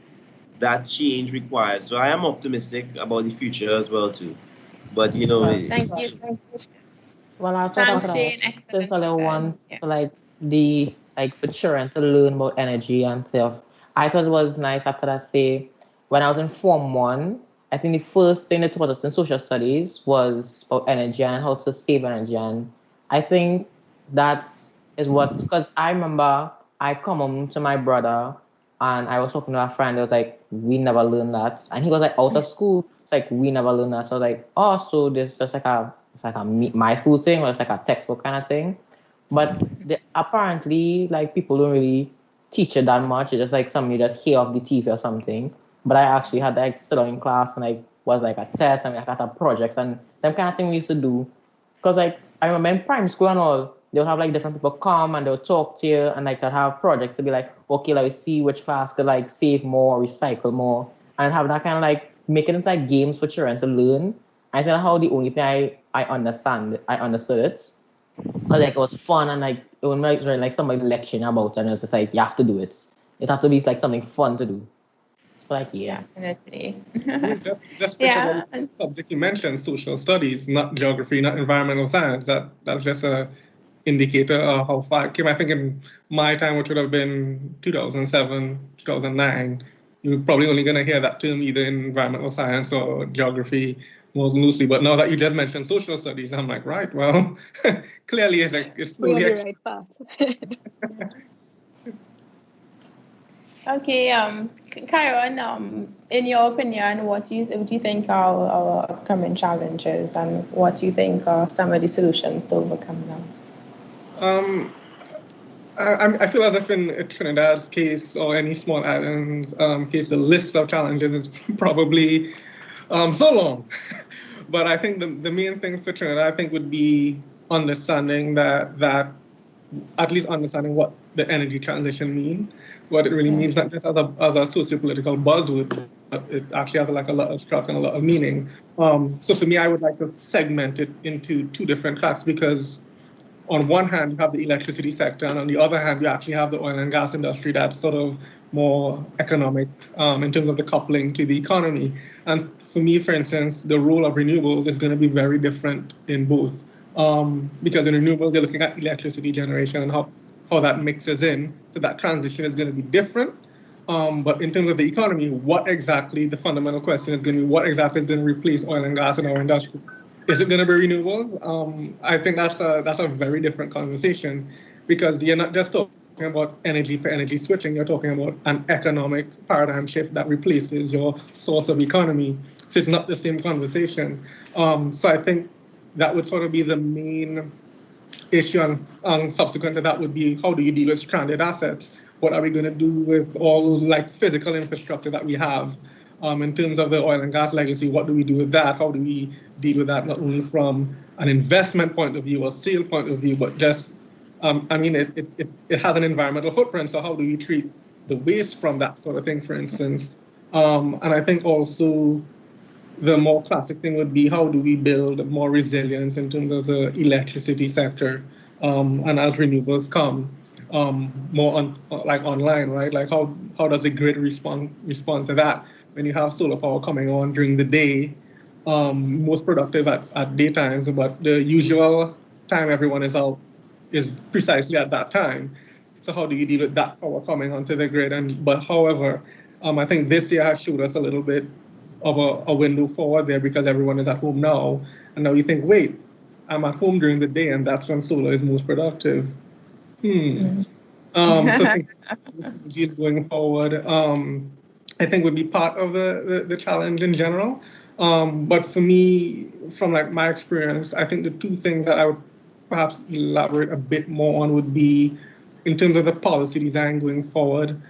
that change required. So I am optimistic about the future as well, too. But, thank you. Well, I'll talk about since I want to for children to learn about energy and stuff. I thought it was nice after that. Say, when I was in Form 1, I think the first thing they taught us in social studies was about energy and how to save energy. And I think that is what, because I remember I come home to my brother and I was talking to a friend. I was like, we never learned that. And he was like, out of school, like, we never learned that. So I was like, oh, so this is just like my school thing, or it's like a textbook kind of thing. But apparently, like, people don't really teach it that much. It's just like something you just hear off the TV or something. But I actually had like sit down in class and was like a test and I had projects and them kind of thing we used to do. Because like I remember in primary school and all, they'll have like different people come and they'll talk to you and like they'll have projects to be like, okay, let's see which class could like save more, recycle more, and have that kind of like making it like games for children to learn. I think how the only thing I understood it. Like it was fun and like it was like somebody lecturing about it and it was just like you have to do it. It has to be like something fun to do. So like definitely. just about the subject you mentioned, social studies, not geography, not environmental science. That's just a indicator of how far it came. I think in my time, which would have been 2007, 2009, you're probably only going to hear that term either in environmental science or geography most loosely. But now that you just mentioned social studies, I'm like, right, well, clearly it's really the right path. Okay, Kiron, in your opinion, what do you think are our upcoming challenges, and what do you think are some of the solutions to overcome them? I feel as if in Trinidad's case or any small island's case, the list of challenges is probably so long. But I think the main thing for Trinidad, I think, would be understanding that at least understanding what the energy transition means, what it really means, not just as a socio-political buzzword, but it actually has like a lot of structure and a lot of meaning. So for me, I would like to segment it into two different tracks, because on one hand, you have the electricity sector, and on the other hand, you actually have the oil and gas industry that's sort of more economic in terms of the coupling to the economy. And for me, for instance, the role of renewables is going to be very different in both. Because in renewables, they're looking at electricity generation and how that mixes in. So that transition is going to be different. But in terms of the economy, what exactly, the fundamental question is going to be, what exactly is going to replace oil and gas in our industry? is it going to be renewables? I think that's a very different conversation, because you're not just talking about energy for energy switching. You're talking about an economic paradigm shift that replaces your source of economy. So it's not the same conversation. So I think that would sort of be the main issue, and subsequent to that would be, how do you deal with stranded assets? What are we going to do with all those like physical infrastructure that we have? In terms of the oil and gas legacy, what do we do with that? How do we deal with that, not only from an investment point of view or sale point of view, but just, I mean, it has an environmental footprint, so how do we treat the waste from that sort of thing, for instance? And I think also the more classic thing would be, how do we build more resilience in terms of the electricity sector, and as renewables come more online, right? Like how does the grid respond to that? When you have solar power coming on during the day, most productive at daytimes, but the usual time everyone is out is precisely at that time. So how do you deal with that power coming onto the grid? But however, I think this year has showed us a little bit of a window forward there, because everyone is at home now, and now you think, wait, I'm at home during the day, and that's when solar is most productive. So I think is going forward, I think would be part of the challenge in general. But for me, from like my experience, I think the two things that I would perhaps elaborate a bit more on would be, in terms of the policy design going forward.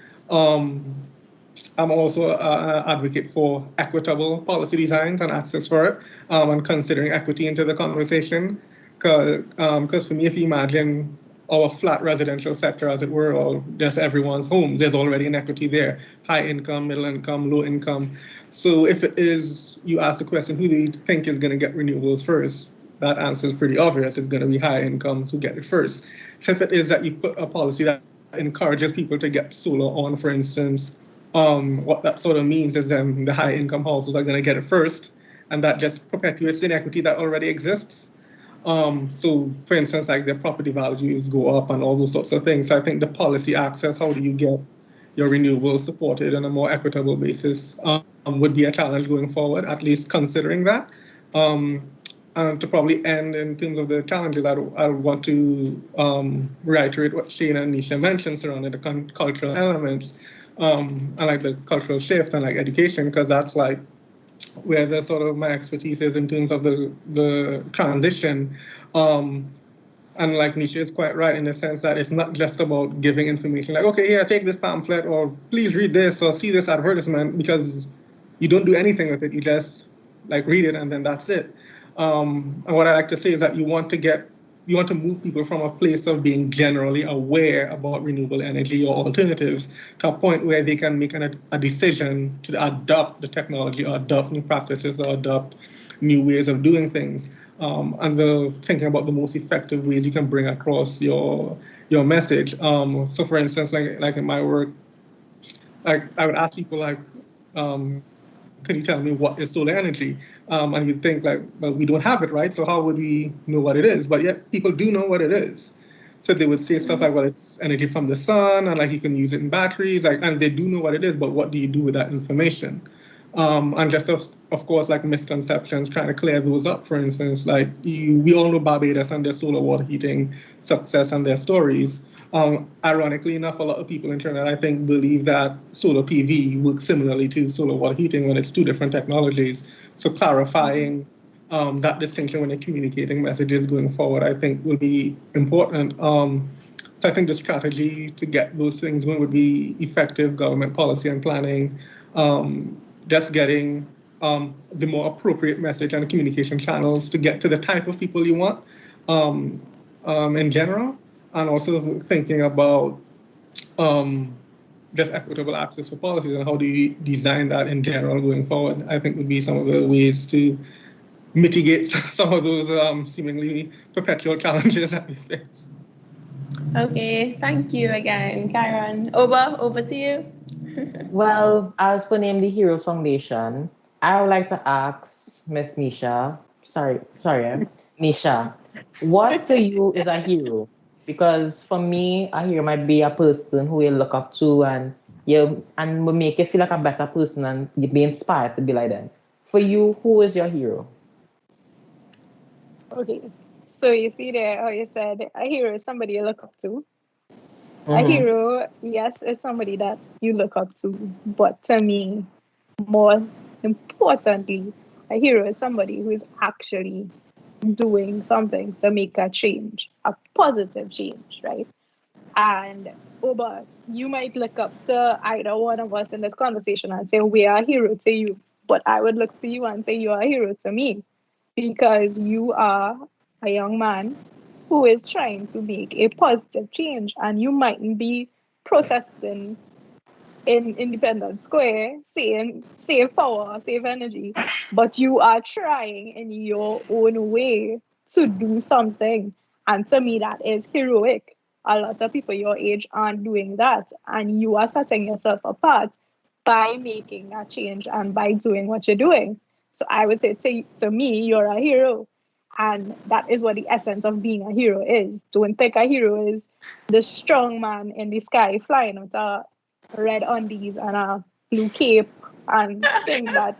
I'm also an advocate for equitable policy designs and access for it, and considering equity into the conversation. Because for me, if you imagine our flat residential sector, as it were, or just everyone's homes, there's already an equity there: high income, middle income, low income. So if it is, you ask the question, who do you think is going to get renewables first? That answer is pretty obvious. It's going to be high incomes who get it first. So if it is that you put a policy that encourages people to get solar on, for instance, what that sort of means is then the high income households are going to get it first, and that just perpetuates the inequity that already exists. So for instance, like the property values go up and all those sorts of things. So I think the policy access, how do you get your renewables supported on a more equitable basis, would be a challenge going forward, at least considering that. And to probably end in terms of the challenges, I want to reiterate what Shane and Neisha mentioned surrounding the cultural elements, and like the cultural shift and like education, because that's like where the sort of my expertise is in terms of the transition. And like Misha is quite right in the sense that it's not just about giving information like, okay, here, take this pamphlet, or please read this, or see this advertisement, because you don't do anything with it. You just like read it and then that's it. And what I like to say is that you want to move people from a place of being generally aware about renewable energy or alternatives to a point where they can make a decision to adopt the technology, or adopt new practices, or adopt new ways of doing things. And thinking about the most effective ways you can bring across your message. So for instance, like in my work, like I would ask people like, can you tell me what is solar energy? And you'd think like, well, we don't have it, right? So how would we know what it is? But yet people do know what it is. So they would say stuff like, well, it's energy from the sun, and like you can use it in batteries, like, and they do know what it is, but what do you do with that information? And just of course, like misconceptions, trying to clear those up. For instance, like we all know Barbados and their solar water heating success and their stories. Ironically enough, a lot of people in Trinidad, I think, believe that solar PV works similarly to solar water heating when it's two different technologies. So clarifying that distinction when you're communicating messages going forward, I think, will be important. So I think the strategy to get those things going would be effective government policy and planning, just getting the more appropriate message and communication channels to get to the type of people you want in general, and also thinking about just equitable access for policies and how do you design that in general going forward, I think would be some of the ways to mitigate some of those seemingly perpetual challenges that we face. Okay, thank you again, Kiron. Over to you. Well, as for name the Hero Foundation, I would like to ask Miss Neisha, Neisha, what to you is a hero? Because for me, a hero might be a person who you look up to and will make you feel like a better person and you be inspired to be like them. For you, who is your hero? Okay. So you see there how you said a hero is somebody you look up to. A Mhm. hero, yes, is somebody that you look up to. But to me, more importantly, a hero is somebody who is actually doing something to make a change, a positive change, right? And but you might look up to either one of us in this conversation and say, we are a hero to you. But I would look to you and say, you are a hero to me because you are a young man who is trying to make a positive change. And you mightn't be protesting in Independence Square saying, save power, save energy, but you are trying in your own way to do something. And to me, that is heroic. A lot of people your age aren't doing that. And you are setting yourself apart by making that change and by doing what you're doing. So I would say to me, you're a hero. And that is what the essence of being a hero is. Don't think a hero is the strong man in the sky flying with a red undies and a blue cape and think that,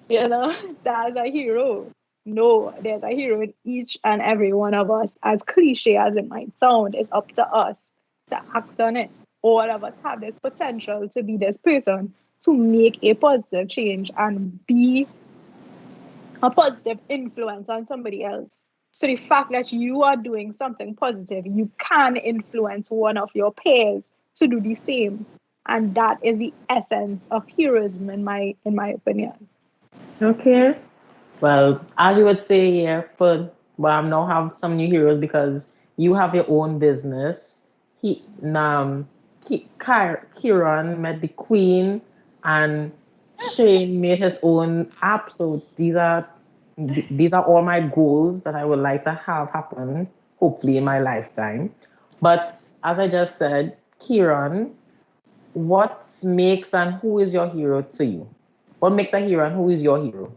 that's a hero. No, there's a hero in each and every one of us. As cliche as it might sound, it's up to us to act on it. All of us have this potential to be this person to make a positive change and be a positive influence on somebody else. So the fact that you are doing something positive, you can influence one of your peers to do the same. And that is the essence of heroism in my opinion. Okay. Well, as you would say here, but I now have some new heroes because you have your own business. Kiron met the Queen, and Shane made his own app. So these are all my goals that I would like to have happen, hopefully in my lifetime. But as I just said, Kiron, what makes and who is your hero to you? What makes a hero and who is your hero?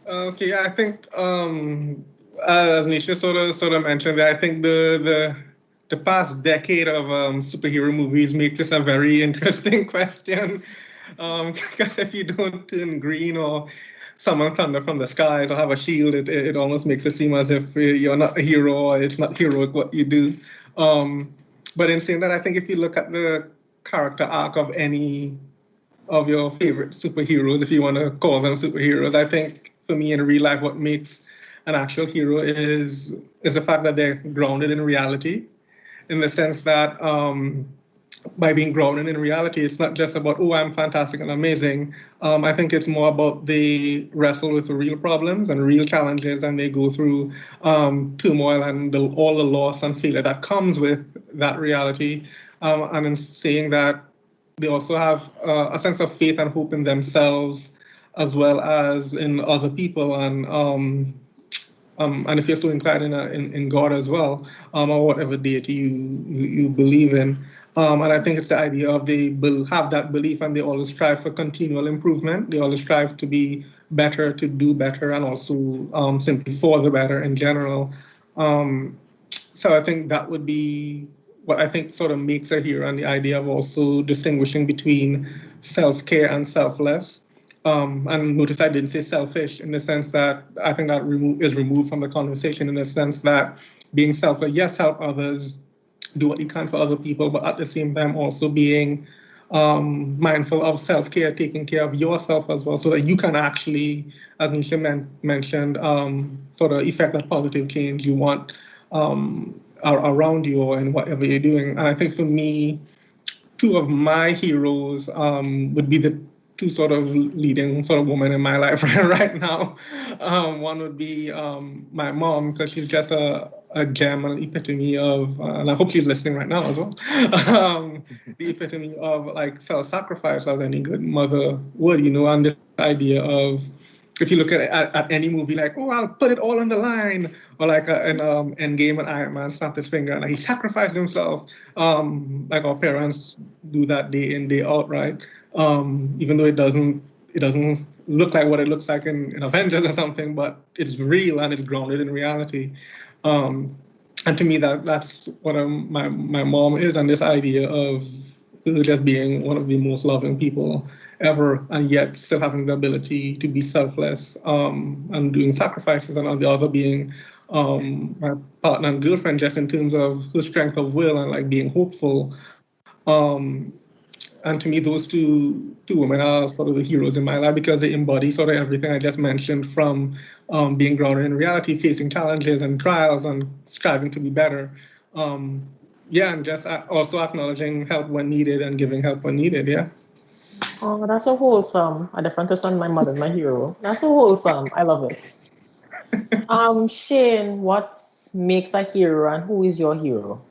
Okay, I think as Neisha sort of mentioned, I think the past decade of superhero movies make this a very interesting question. Because if you don't turn green or summon thunder from the skies or have a shield, it almost makes it seem as if you're not a hero or it's not heroic what you do. But in saying that, I think if you look at the character arc of any of your favorite superheroes, if you want to call them superheroes, I think for me in real life, what makes an actual hero is the fact that they're grounded in reality, in the sense that by being grounded in reality, it's not just about, oh, I'm fantastic and amazing. I think it's more about they wrestle with the real problems and real challenges, and they go through turmoil and all the loss and failure that comes with that reality. And in saying that, they also have a sense of faith and hope in themselves, as well as in other people, and if you're so inclined in God as well, or whatever deity you believe in. And I think it's the idea of they have that belief and they always strive for continual improvement. They always strive to be better, to do better, and also simply for the better in general. So I think that would be what I think sort of makes a hero, and the idea of also distinguishing between self-care and selfless. And notice I didn't say selfish, in the sense that I think that is removed from the conversation, in the sense that being selfless, yes, help others, do what you can for other people, but at the same time also being mindful of self-care, taking care of yourself as well, so that you can actually, as Neisha mentioned, sort of effect that positive change you want around you or in whatever you're doing. And I think for me, two of my heroes would be the two sort of leading sort of women in my life right now. One would be my mom, because she's just a gem, an epitome of, and I hope she's listening right now as well, the epitome of like self-sacrifice, as any good mother would, and this idea of, if you look at any movie, like, oh, I'll put it all on the line, or like in Endgame, and Iron Man snapped his finger and he sacrificed himself, like our parents do that day in, day out, right? Even though it doesn't look like what it looks like in Avengers or something, but it's real and it's grounded in reality. And to me, that's what my mom is, and this idea of her just being one of the most loving people ever, and yet still having the ability to be selfless and doing sacrifices, and on the other being my partner and girlfriend, just in terms of her strength of will and like being hopeful. And to me, those two women are sort of the heroes in my life, because they embody sort of everything I just mentioned, from being grounded in reality, facing challenges and trials, and striving to be better. Yeah, and just also acknowledging help when needed and giving help when needed. Yeah. Oh, that's so wholesome. A different person, my mother's my hero. That's so wholesome. I love it. Shane, what makes a hero, and who is your hero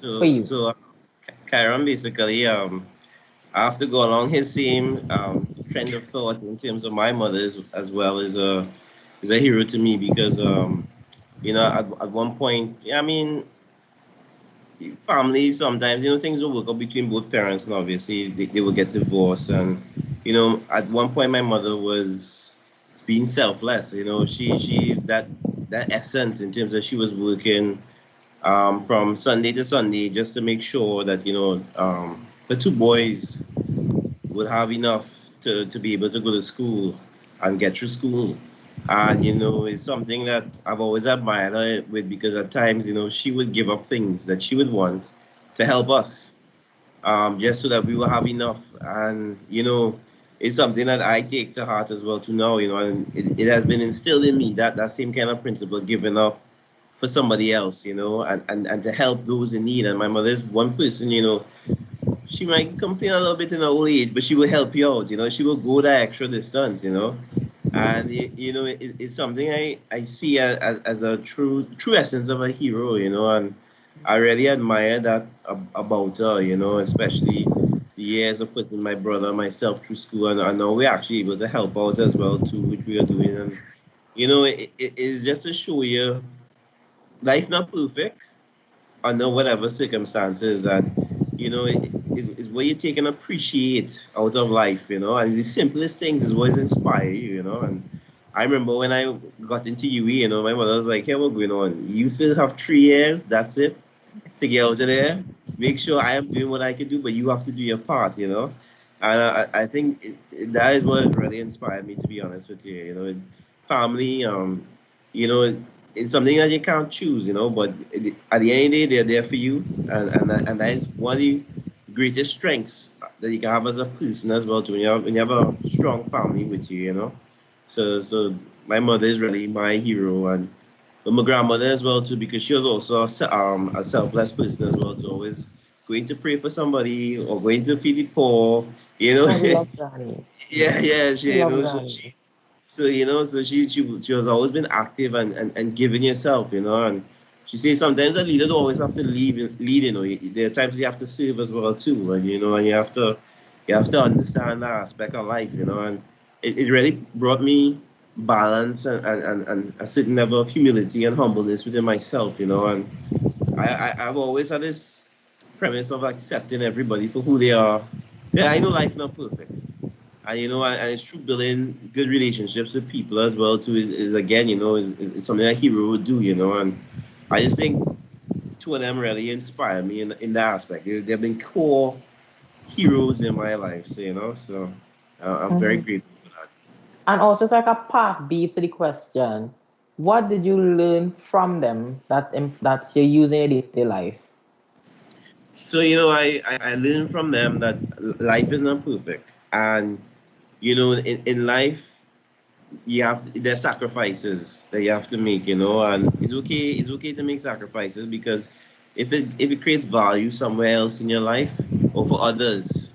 for you? So Kiron basically I have to go along his same trend of thought in terms of my mother as well as a hero to me, because you know, at one point, I mean, families sometimes, you know, things will work out between both parents, and obviously they will get divorced. And you know, at one point my mother was being selfless. You know, she's that essence, in terms of she was working from Sunday to Sunday just to make sure that, you know, the two boys would have enough to be able to go to school and get through school. And, you know, it's something that I've always admired her with, because at times, you know, she would give up things that she would want to help us, just so that we will have enough. And, you know, it's something that I take to heart as well to know, you know, and it has been instilled in me, that same kind of principle, giving up for somebody else, you know, and to help those in need. And my mother's one person, you know, she might complain a little bit in her old age, but she will help you out, you know, she will go that extra distance, you know. And you know, it's something I see as a true essence of a hero, you know, and I really admire that about her, you know, especially the years of putting my brother and myself through school, and now we're actually able to help out as well too, which we are doing. And you know, it is just to show you life not perfect under whatever circumstances, and you know, it's what you take and appreciate out of life, you know, and the simplest things is what inspire you, you know. And I remember when I got into UE, you know, my mother was like, "Hey, what's going on? You still have 3 years, that's it, to get out of there. Make sure I am doing what I can do, but you have to do your part," you know. And I think that is what really inspired me, to be honest with you. You know, family, you know, it's something that you can't choose, you know, but at the end of the day, they're there for you. And that is one of the greatest strengths that you can have as a person as well, too, when you have a strong family with you, you know. So my mother is really my hero, and my grandmother as well too, because she was also a selfless person as well, too, always going to pray for somebody or going to feed the poor, you know. I love Johnny. Yeah, she, you Love know, Johnny. so you know, so she has always been active and giving yourself, you know. And she says sometimes a leader don't always have to lead, you know. There are times you have to serve as well too, and you know, and you have to understand that aspect of life, you know. And it really brought me balance and a certain level of humility and humbleness within myself, you know. And I've always had this premise of accepting everybody for who they are. Yeah, I know life not perfect. And you know, and it's true, building good relationships with people as well too is again, you know, is something a hero would do, you know. And I just think two of them really inspire me in that aspect. They've been core heroes in my life, so you know, so I'm very grateful for that. And also, it's like a part B to the question: what did you learn from them that you're using in your day-to-day life? So you know, I learned from them that life is not perfect, and you know, in life there's sacrifices that you have to make, you know. And it's okay to make sacrifices, because if it creates value somewhere else in your life or for others,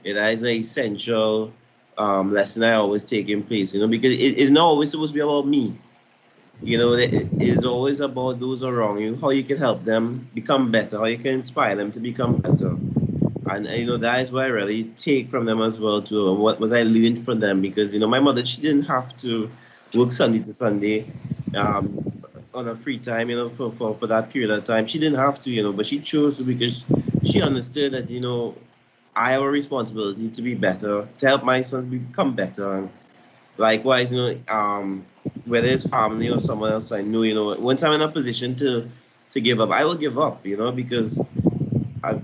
it is an essential lesson I always take in place, you know, because it's not always supposed to be about me. You know, it is always about those around you, how you can help them become better, how you can inspire them to become better. And you know, that is what I really take from them as well too, and what was I learned from them, because you know, my mother, she didn't have to work Sunday to Sunday on her free time, you know, for that period of time. She didn't have to, you know, but she chose to, because she understood that, you know, I have a responsibility to be better, to help my sons become better. And likewise, you know, whether it's family or someone else I know, you know, once I'm in a position to give up, I will give up, you know, because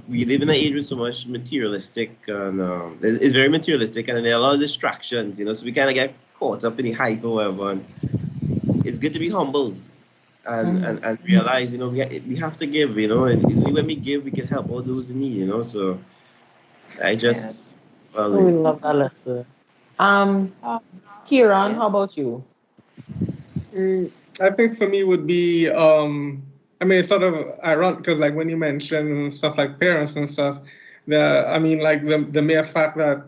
we live in an age with so much materialistic, and it's very materialistic, and there are a lot of distractions, so we kind of get caught up in the hype or whatever. And it's good to be humble and realize, we have to give, and it's only when we give we can help all those in need, So I just, we love that lesson. Kiron, how about you? I think for me would be, it's sort of ironic because like when you mention stuff like parents and stuff, the mere fact that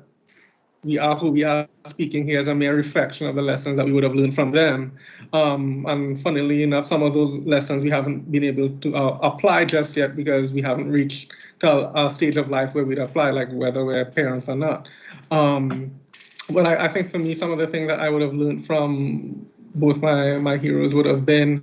we are who we are speaking here is a mere reflection of the lessons that we would have learned from them. And funnily enough, some of those lessons we haven't been able to apply just yet because we haven't reached to a stage of life where we'd apply, like whether we're parents or not. But I think for me, some of the things that I would have learned from both my heroes would have been,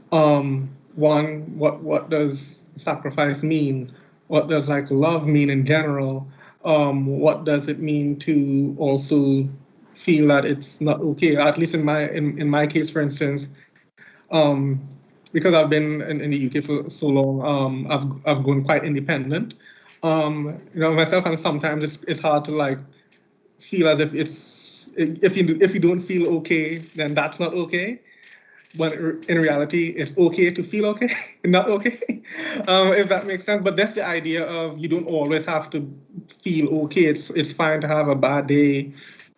one, what does sacrifice mean? What does like love mean in general? What does it mean to also feel that it's not okay? At least in my case, for instance, because I've been in the UK for so long, I've grown quite independent. Myself, and sometimes it's hard to like feel as if if you don't feel okay, then that's not okay. But in reality, it's okay to feel okay, not okay, if that makes sense. But that's the idea of you don't always have to feel okay. It's fine to have a bad day.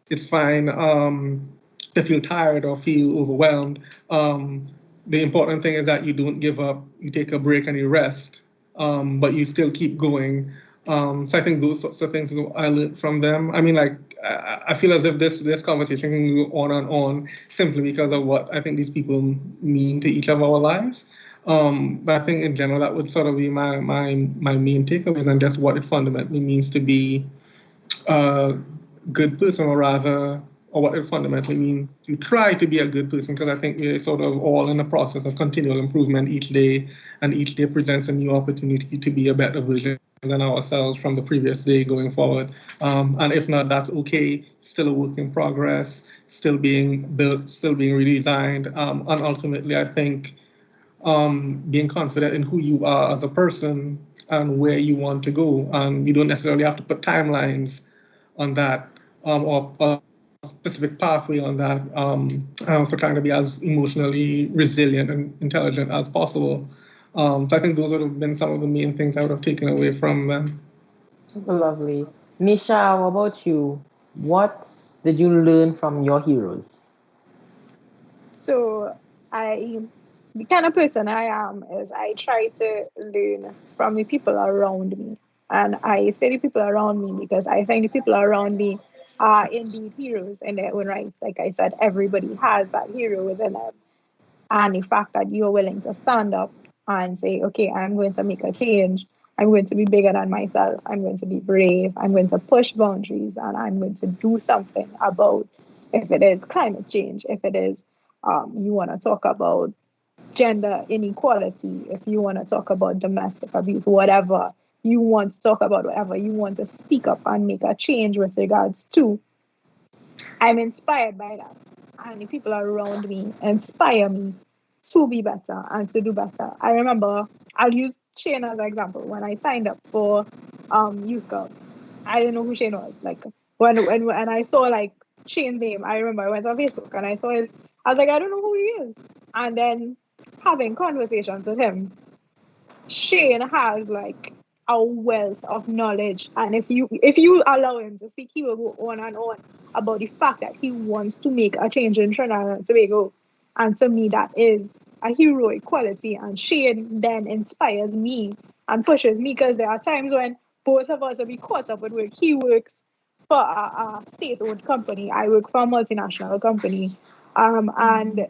It's fine to feel tired or feel overwhelmed. The important thing is that you don't give up. You take a break and you rest, but you still keep going. So I think those sorts of things is what I learned from them. I feel as if this conversation can go on and on simply because of what I think these people mean to each of our lives. But I think in general that would sort of be my main takeaway, and just what it fundamentally means to be a good person, or what it fundamentally means to try to be a good person, because I think we're sort of all in the process of continual improvement each day, and each day presents a new opportunity to be a better version than ourselves from the previous day going forward. And if not, that's okay. Still a work in progress, still being built, still being redesigned. And ultimately, I think being confident in who you are as a person and where you want to go. And you don't necessarily have to put timelines on that, or a specific pathway on that. So trying to be as emotionally resilient and intelligent as possible. So I think those would have been some of the main things I would have taken away from them. Super lovely. Neisha, how about you? What did you learn from your heroes? So the kind of person I am is I try to learn from the people around me. And I say the people around me because I think the people around me are indeed heroes in their own right. Like I said, everybody has that hero within them. And the fact that you're willing to stand up and say, okay, I'm going to make a change. I'm going to be bigger than myself. I'm going to be brave. I'm going to push boundaries, and I'm going to do something about, if it is climate change, if it is you want to talk about gender inequality, if you want to talk about domestic abuse, whatever you want to talk about, whatever you want to speak up and make a change with regards to, I'm inspired by that. And the people around me inspire me to be better and to do better. I remember, I'll use Shane as an example. When I signed up for Youth Cup, I didn't know who Shane was. Like when I saw like Shane's name, I remember I went on Facebook and I saw his, I was like, I don't know who he is. And then having conversations with him, Shane has like a wealth of knowledge, and if you allow him to speak, he will go on and on about the fact that he wants to make a change in Trinidad and Tobago. And to me, that is a heroic quality. And Shane then inspires me and pushes me, because there are times when both of us will be caught up with work. He works for a state-owned company. I work for a multinational company, and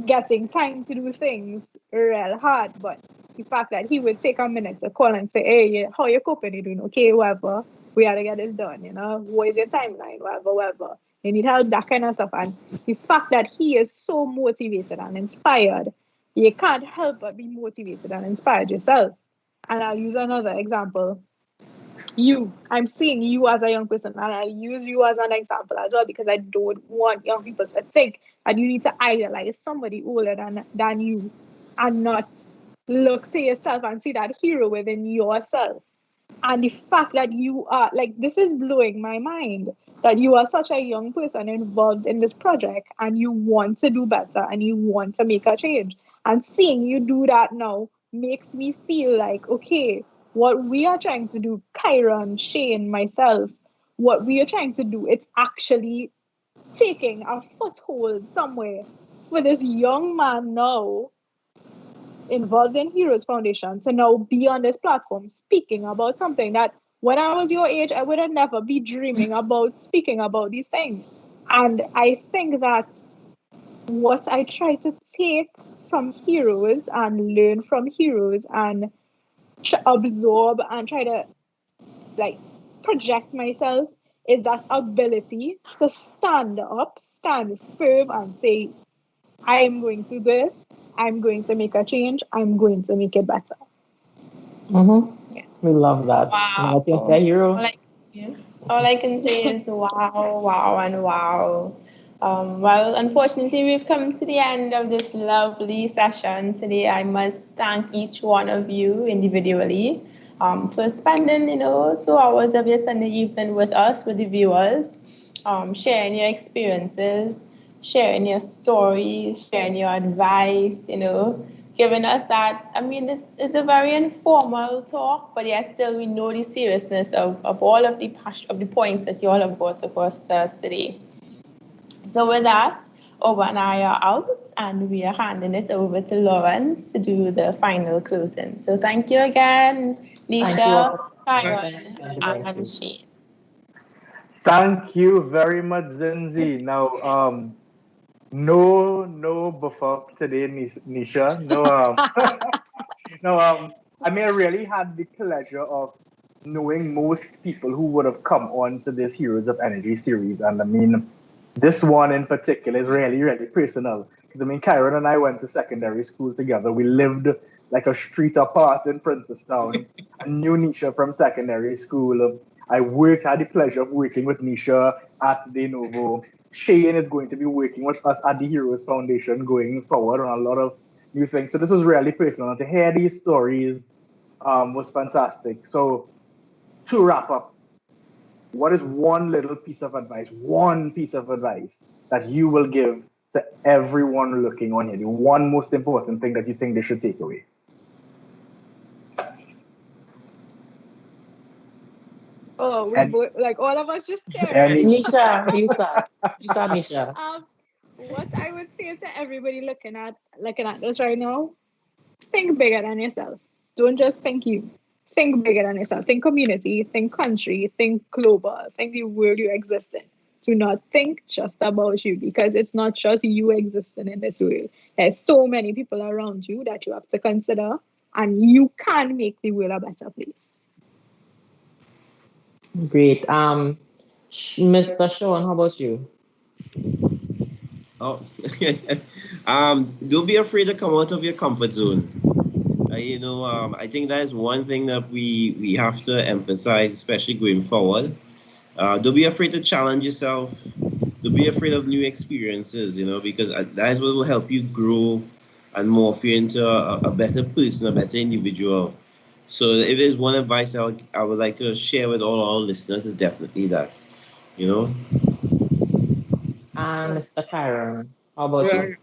getting time to do things real hard. But the fact that he would take a minute to call and say, hey, how you coping? You doing okay? Whatever. We have to get this done, What is your timeline? Whatever. You need help, that kind of stuff. And the fact that he is so motivated and inspired, you can't help but be motivated and inspired yourself. And I'll use another example. I'm seeing you as a young person, and I use you as an example as well, because I don't want young people to think that you need to idolize somebody older than you, and not look to yourself and see that hero within yourself. And the fact that you are, like, this is blowing my mind, that you are such a young person involved in this project and you want to do better and you want to make a change. And seeing you do that now makes me feel like, okay, what we are trying to do, Kiron, Shane, myself, what we are trying to do, it's actually taking a foothold somewhere for this young man now involved in Heroes Foundation to now be on this platform speaking about something that when I was your age, I would have never be dreaming about speaking about these things. And I think that what I try to take from Heroes and learn from Heroes and absorb and try to like project myself is that ability to stand up, stand firm and say, I am going to do this. I'm going to make a change. I'm going to make it better. Yes. We love that. Wow. Yeah, hero. All I can say is wow, wow, and wow. Well, unfortunately, we've come to the end of this lovely session today. I must thank each one of you individually for spending, 2 hours of your Sunday evening with us, with the viewers, sharing your experiences, sharing your stories, sharing your advice, giving us that. I mean, it's a very informal talk, but yet still we know the seriousness of all of the points that you all have brought across to us today. So with that, Oba and I are out, and we are handing it over to Lawrence to do the final closing. So thank you again, Neisha, Kiron, and Shane. Thank you very much, Zinzi. Now, no buff up today, Neisha. No, no. I mean, I really had the pleasure of knowing most people who would have come on to this Heroes of eNRgy series, and I mean, this one in particular is really, really personal. Because I mean, Kiron and I went to secondary school together. We lived like a street apart in Princestown. I knew Neisha from secondary school. I had the pleasure of working with Neisha at De Novo. Shane is going to be working with us at the Heroes Foundation going forward on a lot of new things. So this was really personal. And to hear these stories was fantastic. So to wrap up, what is one piece of advice that you will give to everyone looking on here? The one most important thing that you think they should take away? Oh, like all of us just staring. Misha, you saw Misha. What I would say to everybody looking at this right now, think bigger than yourself. Don't just think you. Think bigger than yourself. Think community, think country, think global, think the world you exist in. Do not think just about you, because it's not just you existing in this world. There's so many people around you that you have to consider, and you can make the world a better place. Great. Mr. Sean, how about you? Oh, don't be afraid to come out of your comfort zone. I think that is one thing that we have to emphasize, especially going forward. Don't be afraid to challenge yourself. Don't be afraid of new experiences, because that is what will help you grow and morph you into a better person, a better individual. So if there's one advice I would like to share with all our listeners, is definitely that, And Mr. Kiron, how about you?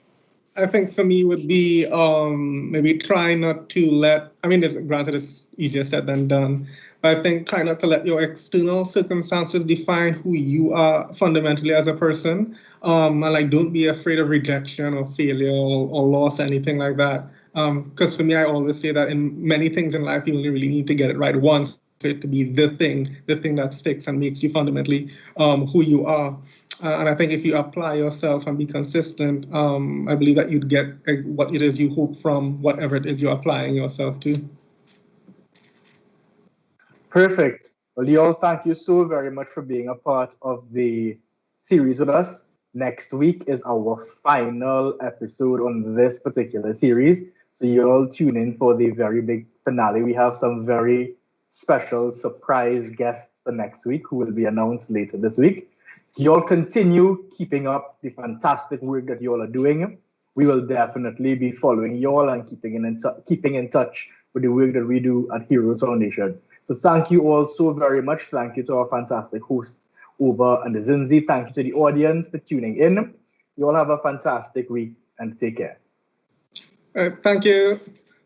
I think for me would be maybe try not to let, granted it's easier said than done, but I think try not to let your external circumstances define who you are fundamentally as a person. And don't be afraid of rejection or failure or loss, anything like that. Because for me, I always say that in many things in life, you only really need to get it right once for it to be the thing that sticks and makes you fundamentally who you are. And I think if you apply yourself and be consistent, I believe that you'd get what it is you hope from whatever it is you're applying yourself to. Perfect. Well, Neale, thank you so very much for being a part of the series with us. Next week is our final episode on this particular series. So you all tune in for the very big finale. We have some very special surprise guests for next week who will be announced later this week. You all continue keeping up the fantastic work that you all are doing. we will definitely be following you all and keeping in touch with the work that we do at Heroes Foundation. So thank you all so very much. Thank you to our fantastic hosts over on the Zinzi. Thank you to the audience for tuning in. You all have a fantastic week and take care. Thank you.